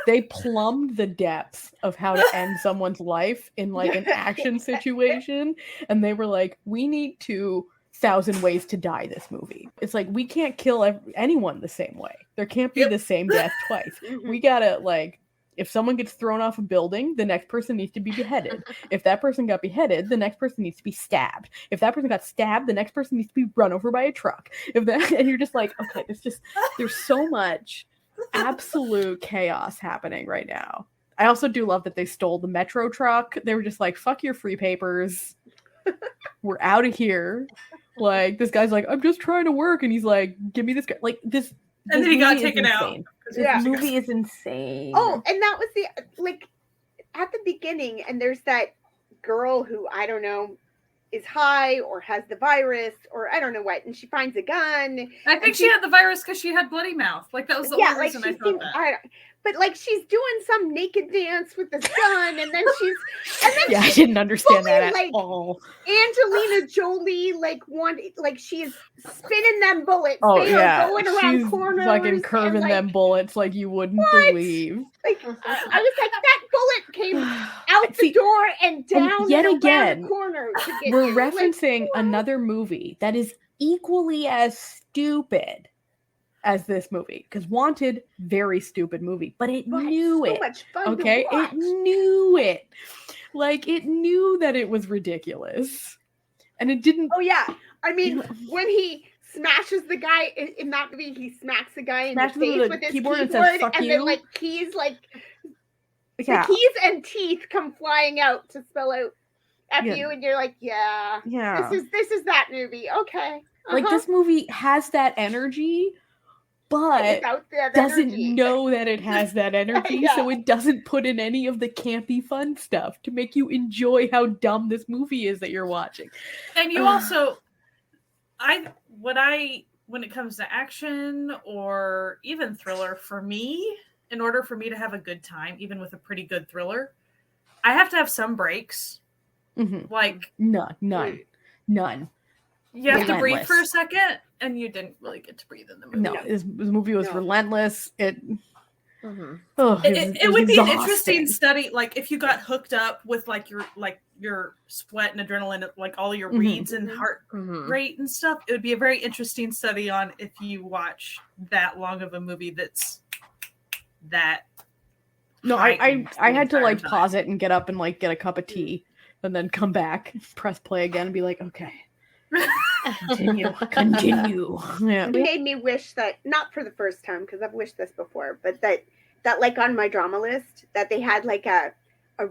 they plumbed the depths of how to end someone's life in like an action situation, and they were like, we need 2,000 ways to die this movie. It's like, we can't kill anyone the same way. There can't be the same death twice. We gotta, like, if someone gets thrown off a building, the next person needs to be beheaded. If that person got beheaded, the next person needs to be stabbed. If that person got stabbed, the next person needs to be run over by a truck. And you're just like, okay, there's so much absolute chaos happening right now. I also do love that they stole the metro truck. They were just like, fuck your free papers. We're out of here. Like, this guy's like, I'm just trying to work. And he's like, give me this guy. Like, this. And then he got taken out. This movie is insane. Oh, and that was like at the beginning, and there's that girl who, I don't know, is high or has the virus or I don't know what, and she finds a gun. I think she had the virus because she had bloody mouth. Like, that was the only reason I thought that. But like, she's doing some naked dance with this gun, and then I didn't understand that at all. Angelina Jolie, she's spinning them bullets. Oh, they are going around corners, fucking curving them bullets like you wouldn't believe. Like, I was like, that bullet came out the door and down and yet again, the corner. We're referencing another movie that is equally as stupid as this movie, because Wanted, very stupid movie, but it knew it. So much fun to watch. It knew it. Like, it knew that it was ridiculous, and it didn't. Oh yeah, I mean, when he smashes the guy in that movie, he smacks the guy in the face with his keyboard and says, "Fuck you." Then like keys, the keys and teeth come flying out to spell out "F you," and you're like, yeah. This is that movie. Okay, like this movie has that energy. But doesn't know that it has that energy, so it doesn't put in any of the campy fun stuff to make you enjoy how dumb this movie is that you're watching. And you also, when it comes to action or even thriller, for me, in order for me to have a good time, even with a pretty good thriller, I have to have some breaks. Mm-hmm. Like none. You have to breathe for a second, and you didn't really get to breathe in the movie. No, this movie was relentless. It would be an interesting study, like if you got hooked up with like your sweat and adrenaline, like all your reads and heart rate and stuff. It would be a very interesting study on if you watch that long of a movie that's that. No, I had to like pause it and get up and like get a cup of tea and then come back, press play again, and be like, okay. Continue. Yeah. It made me wish that, not for the first time, because I've wished this before, but that like on my drama list, that they had like a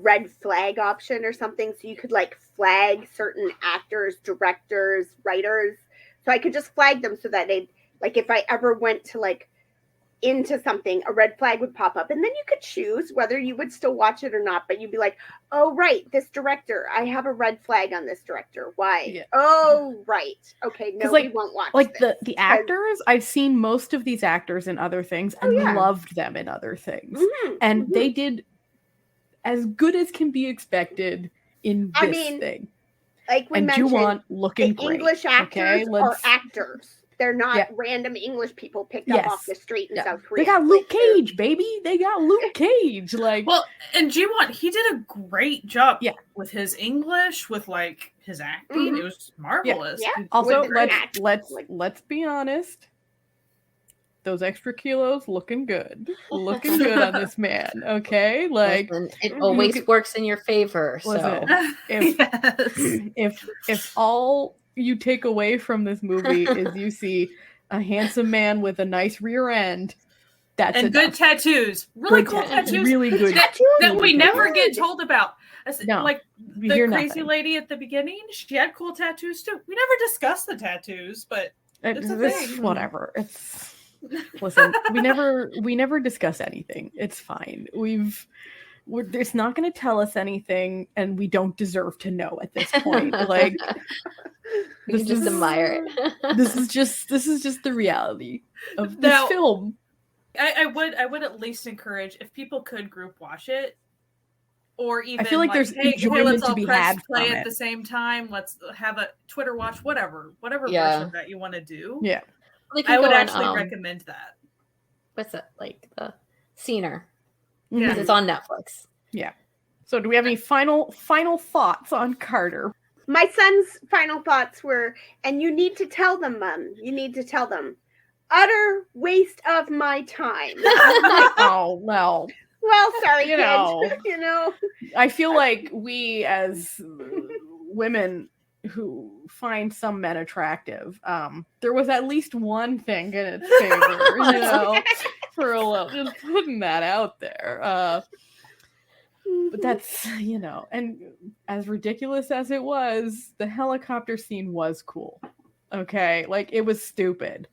red flag option or something, so you could like flag certain actors, directors, writers, so I could just flag them so that they, like, if I ever went to like into something, a red flag would pop up, and then you could choose whether you would still watch it or not, but you'd be like, oh right, this director, I have a red flag on this director. Why? Yeah. Oh right, okay, no, we won't watch like this. the actors, I've seen most of these actors in other things and loved them in other things, and they did as good as can be expected in this thing. Like we mentioned, Juwan looking the English actors are actors. They're not random English people picked up off the street in South Korea. They got Luke Cage, baby. They got Luke Cage. Like, well, and Jiwon, he did a great job with his English, with like his acting. It was marvelous. Yeah. Also, let's be honest. Those extra kilos looking good on this man. Okay, like listen, it always works in your favor. So if all you take away from this movie is you see a handsome man with a nice rear end, that's and enough. good tattoos, really cool tattoos, really good tattoos that we never get told about. No, like the crazy lady at the beginning, she had cool tattoos too. We never discussed the tattoos, but it's a thing. Whatever. Listen, we never discuss anything. It's fine. It's not going to tell us anything, and we don't deserve to know at this point. Like, we can just admire it. This is just the reality of this film. I would at least encourage, if people could group watch it, or even I feel like there's enjoyment let's all to be had play from at it. the same time. Let's have a Twitter watch, whatever version that you want to do. Yeah. I would actually recommend that. What's it like? The Scener. Yeah, it's on Netflix. Yeah. So, do we have any final thoughts on Carter? My son's final thoughts were, and you need to tell them, Mom. You need to tell them. Utter waste of my time. Oh well. Well, sorry, kid. I feel like we as women who find some men attractive, there was at least one thing in its favor, for a little, just putting that out there. But that's, and as ridiculous as it was, the helicopter scene was cool. Okay, like it was stupid,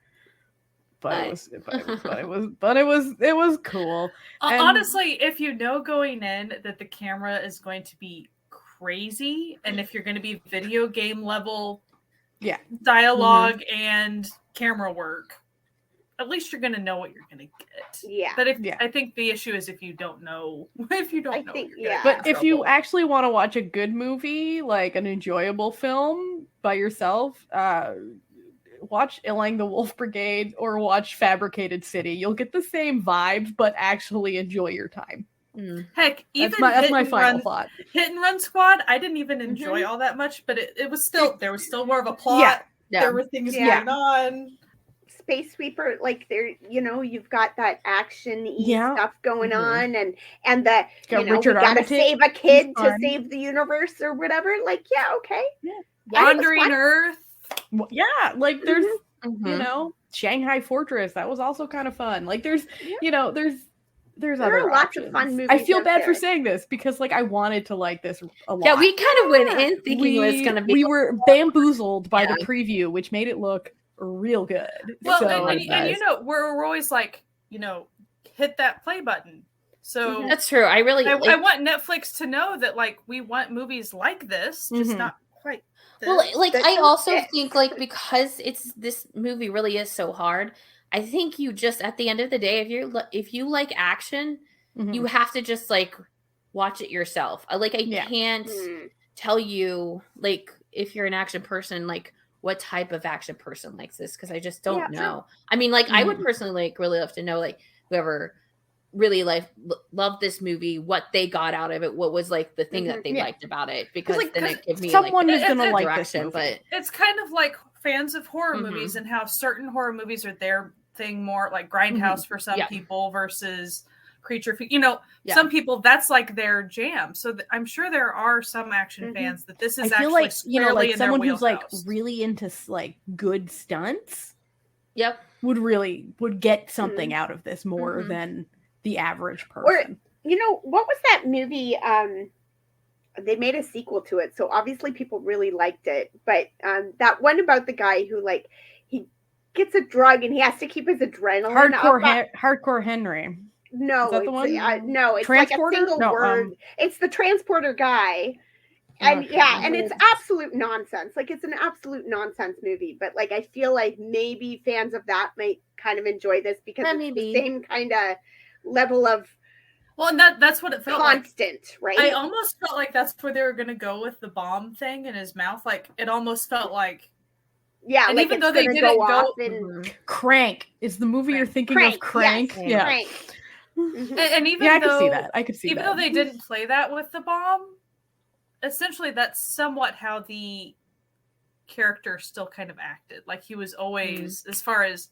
but it was cool. And honestly, if you know going in that the camera is going to be crazy, and if you're going to be video game level dialogue and camera work, at least you're going to know what you're going to get. But I think the issue is if you don't know but if you actually want to watch a good movie, like an enjoyable film by yourself, watch Ilang the Wolf Brigade or watch Fabricated City. You'll get the same vibes, but actually enjoy your time. Heck, even that's my final thought. Hit and Run Squad, I didn't even enjoy all that much, but it was still, there was still more of a plot. There were things going on. Space Sweeper, like there, you've got that action-y stuff going on, and the we gotta save a kid to save the universe or whatever. Like, okay, Wandering Earth. Like there's Shanghai Fortress, that was also kind of fun. Like there's there are lots of fun movies. I feel bad for saying this because like I wanted to like this a lot. Yeah, we kind of went in thinking it was gonna be. We were bamboozled by the preview, which made it look real good. Well, and we're always like, hit that play button. So that's true. I want Netflix to know that like we want movies like this, just not quite. Well, like I also think like because this movie really is so hard. I think you just at the end of the day, if you like action, you have to just like watch it yourself. I can't tell you like if you're an action person, like what type of action person likes this, because I just don't know. I mean, like I would personally like really love to know like whoever really loved this movie, what they got out of it, what was like the thing that they liked about it, because then it gives me someone is gonna like this movie. But it's kind of like fans of horror movies and how certain horror movies are their thing, more like Grindhouse for some people versus Creature. Some people that's like their jam. So I'm sure there are some action fans that this is. I feel like like someone who's like really into like good stunts. Yep, would get something out of this more than the average person. Or what was that movie? They made a sequel to it, so obviously people really liked it. But that one about the guy who like he gets a drug and he has to keep his adrenaline Hardcore Henry. No, is that the one? No, it's Transporter? like a single word. It's the Transporter guy. And and it's absolute nonsense. Like it's an absolute nonsense movie. But like I feel like maybe fans of that might kind of enjoy this because it's the same kind of level of Well, and that's what it felt constant, right? I almost felt like that's where they were going to go with the bomb thing in his mouth. Like, it almost felt like... Yeah, and like even though they didn't go... Crank is the movie you're thinking of. Crank. Yes, yeah. Crank. And even I though... could see that. I could see even that. though they didn't play that with the bomb, essentially that's somewhat how the character still kind of acted. Like, he was always, as far as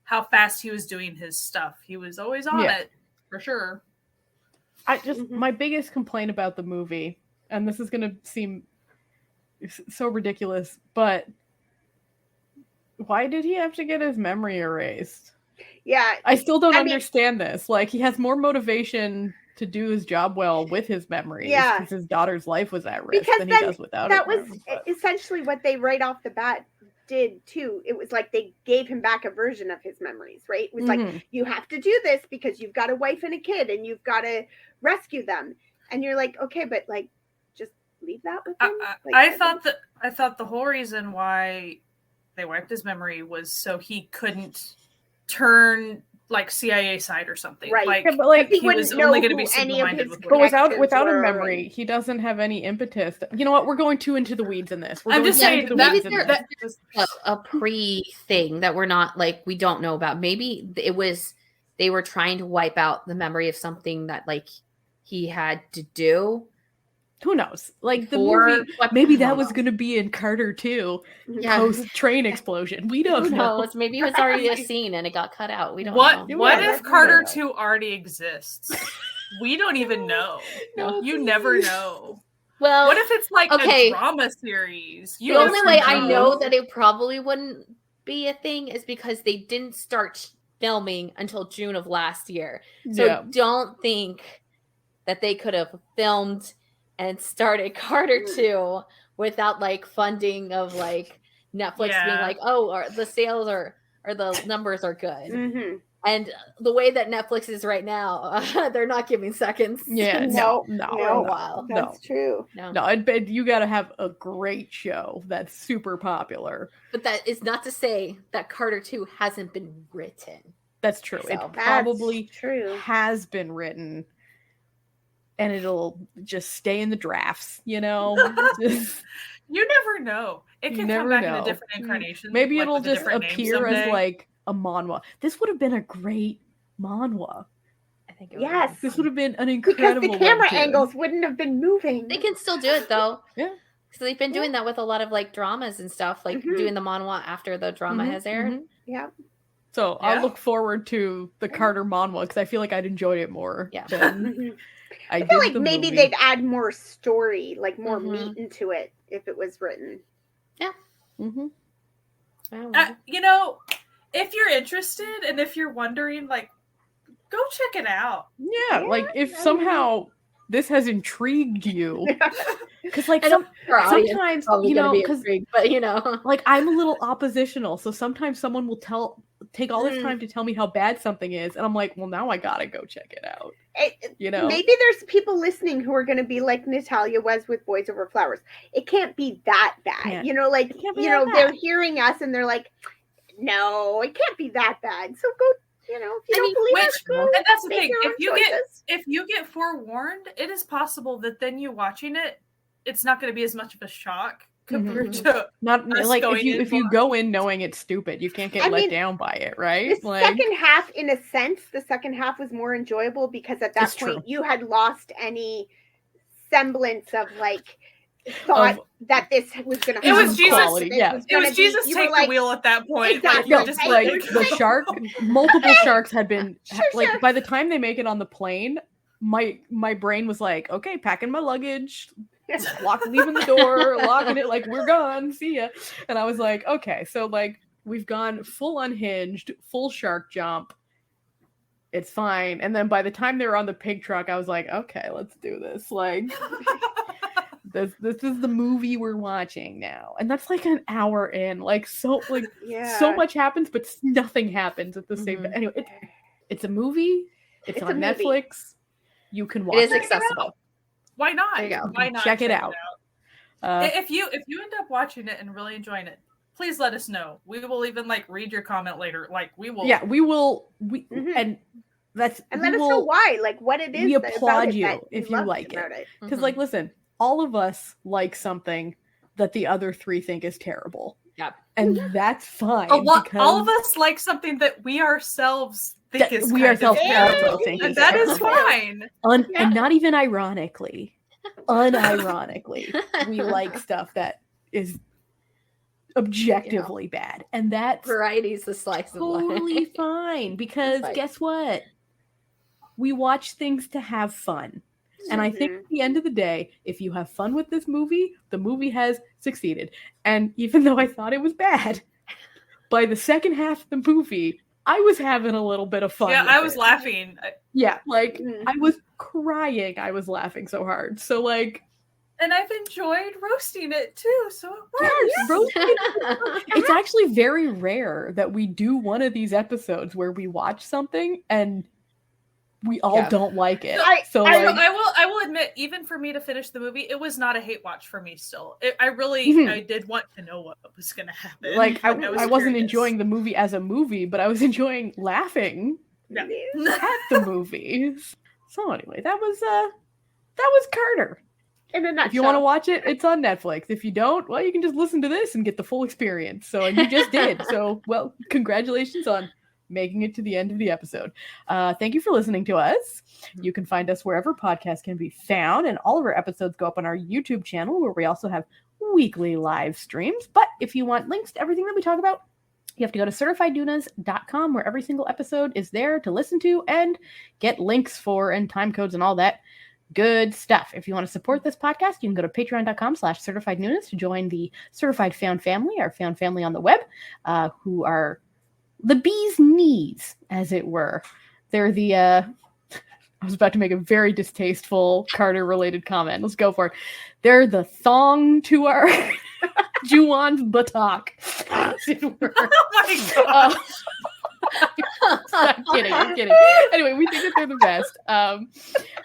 how fast he was doing his stuff, he was always on it, for sure. I just my biggest complaint about the movie, and this is going to seem so ridiculous, but why did he have to get his memory erased? Yeah. I still don't understand this. Like, he has more motivation to do his job well with his memories because his daughter's life was at risk than he does without it. That was essentially what they right off the bat did too. It was like they gave him back a version of his memories, right? It was like, you have to do this because you've got a wife and a kid and you've got to rescue them. And you're like, okay, but like, just leave that with him. I thought the whole reason why they wiped his memory was so he couldn't turn like CIA side or something. Right. Like, but like he was only going to be single-minded with but without a memory, he doesn't have any impetus. You know what? We're going too into the weeds in this. I'm just saying maybe there's a pre-thing that we're not like, we don't know about. Maybe it was they were trying to wipe out the memory of something that like he had to do. Who knows? Like the movie, maybe that was going to be in Carter too. Post train explosion. We don't know. Maybe it was already a scene and it got cut out. We don't know. What if Carter 2 already exists? We don't even know. You never know. Well, what if it's like a drama series? The only way I know that it probably wouldn't be a thing is because they didn't start filming until June of last year. So don't think that they could have filmed and started Carter 2 without like funding of like Netflix being like, oh, or the sales or the numbers are good. And the way that Netflix is right now, they're not giving seconds. Yeah, no, for a while. That's true. No, you got to have a great show that's super popular. But that is not to say that Carter 2 hasn't been written. That's true. So, it probably has been written. And it'll just stay in the drafts, you know? You never know. It can come back in a different incarnation. Maybe it'll just appear as like a manhwa. This would have been a great manhwa. I think this would have been an incredible because the camera angles wouldn't have been moving. They can still do it though. Yeah. So they've been doing that with a lot of like dramas and stuff, like doing the manhwa after the drama has aired. Yeah. So I'll look forward to the Carter manhwa because I feel like I'd enjoy it more. Yeah. Than I feel like maybe they'd add more story, like more meat into it if it was written. Yeah. You know, if you're interested and if you're wondering, like, go check it out. Yeah, like if somehow this has intrigued you, because like sometimes you know, because but you know, like I'm a little oppositional, so sometimes someone will take all this time to tell me how bad something is, and I'm like, well, now I gotta go check it out. You know, maybe there's people listening who are going to be like Natalia was with Boys Over Flowers. It can't be that bad, you know. Like you know, they're hearing us and they're like, no, it can't be that bad. So go. You know, if you don't believe us, go. And that's the thing. If you get forewarned, it is possible that then you watching it, it's not going to be as much of a shock compared to not like if you go in knowing it's stupid, you can't get let down by it, right? The second half, in a sense, was more enjoyable because at that point you had lost any semblance of like thought that this was going to. It was Jesus. It was Jesus take the wheel at that point. Exactly. Like the shark, multiple sharks had been like by the time they make it on the plane, my brain was like, okay, packing my luggage, leaving the door, locking it, like we're gone, see ya. And I was like, okay, so like we've gone full unhinged, full shark jump. It's fine. And then by the time they were on the pig truck, I was like, okay, let's do this. Like. This is the movie we're watching now, and that's like an hour in. Like so much happens, but nothing happens at the same time. Anyway, it's a movie. It's on Netflix. You can watch it. It is accessible. Why not? There you go. Why not check it out? If you end up watching it and really enjoying it, please let us know. We will even like read your comment later. Like we will. Yeah, we will. And let us know why, like what it is. We applaud you if you like it. Because like, listen, all of us like something that the other three think is terrible. Yep. And that's fine. All of us like something that we ourselves think is terrible. And that is fine. And not even ironically, unironically, we like stuff that is objectively bad. And that's variety's the slice of life. Totally fine. Because guess what? We watch things to have fun. And I think at the end of the day, if you have fun with this movie, the movie has succeeded. And even though I thought it was bad, by the second half of the movie, I was having a little bit of fun. Yeah, I was laughing. Yeah, like I was crying. I was laughing so hard. So like, and I've enjoyed roasting it too. So roasting it. It's actually very rare that we do one of these episodes where we watch something and we all don't like it. I will admit, even for me to finish the movie, it was not a hate watch for me. Still, I did want to know what was going to happen. Like I wasn't enjoying the movie as a movie, but I was enjoying laughing at the movies. So anyway, that was Carter. In a nutshell. If you want to watch it, it's on Netflix. If you don't, well, you can just listen to this and get the full experience. So and you just did. So well, congratulations on making it to the end of the episode. Thank you for listening to us. You can find us wherever podcasts can be found, and all of our episodes go up on our YouTube channel, where we also have weekly live streams. But if you want links to everything that we talk about, you have to go to certifiednunas.com, where every single episode is there to listen to and get links for and time codes and all that good stuff. If you want to support this podcast, you can go to patreon.com/certifiednunas to join the Certified Found Family, our found family on the web, who are the bee's knees, as it were. They're the, I was about to make a very distasteful Carter-related comment. Let's go for it. They're the thong to our Juwan's buttock, as it were. Oh my God. I'm kidding. Anyway, we think that they're the best.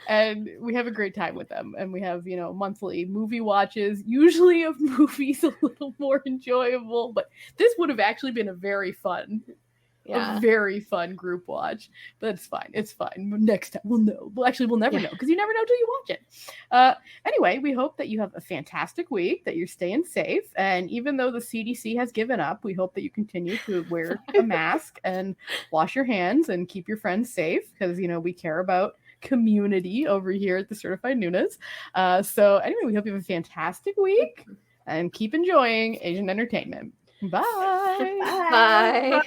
And we have a great time with them. And we have, monthly movie watches, usually of movies a little more enjoyable. But this would have actually been a very fun group watch. But it's fine. It's fine. Next time we'll know. Well, actually, we'll never know, because you never know till you watch it. Anyway, we hope that you have a fantastic week, that you're staying safe. And even though the CDC has given up, we hope that you continue to wear a mask and wash your hands and keep your friends safe, because, we care about community over here at the Certified Nunas. So anyway, we hope you have a fantastic week and keep enjoying Asian entertainment. Bye. Bye.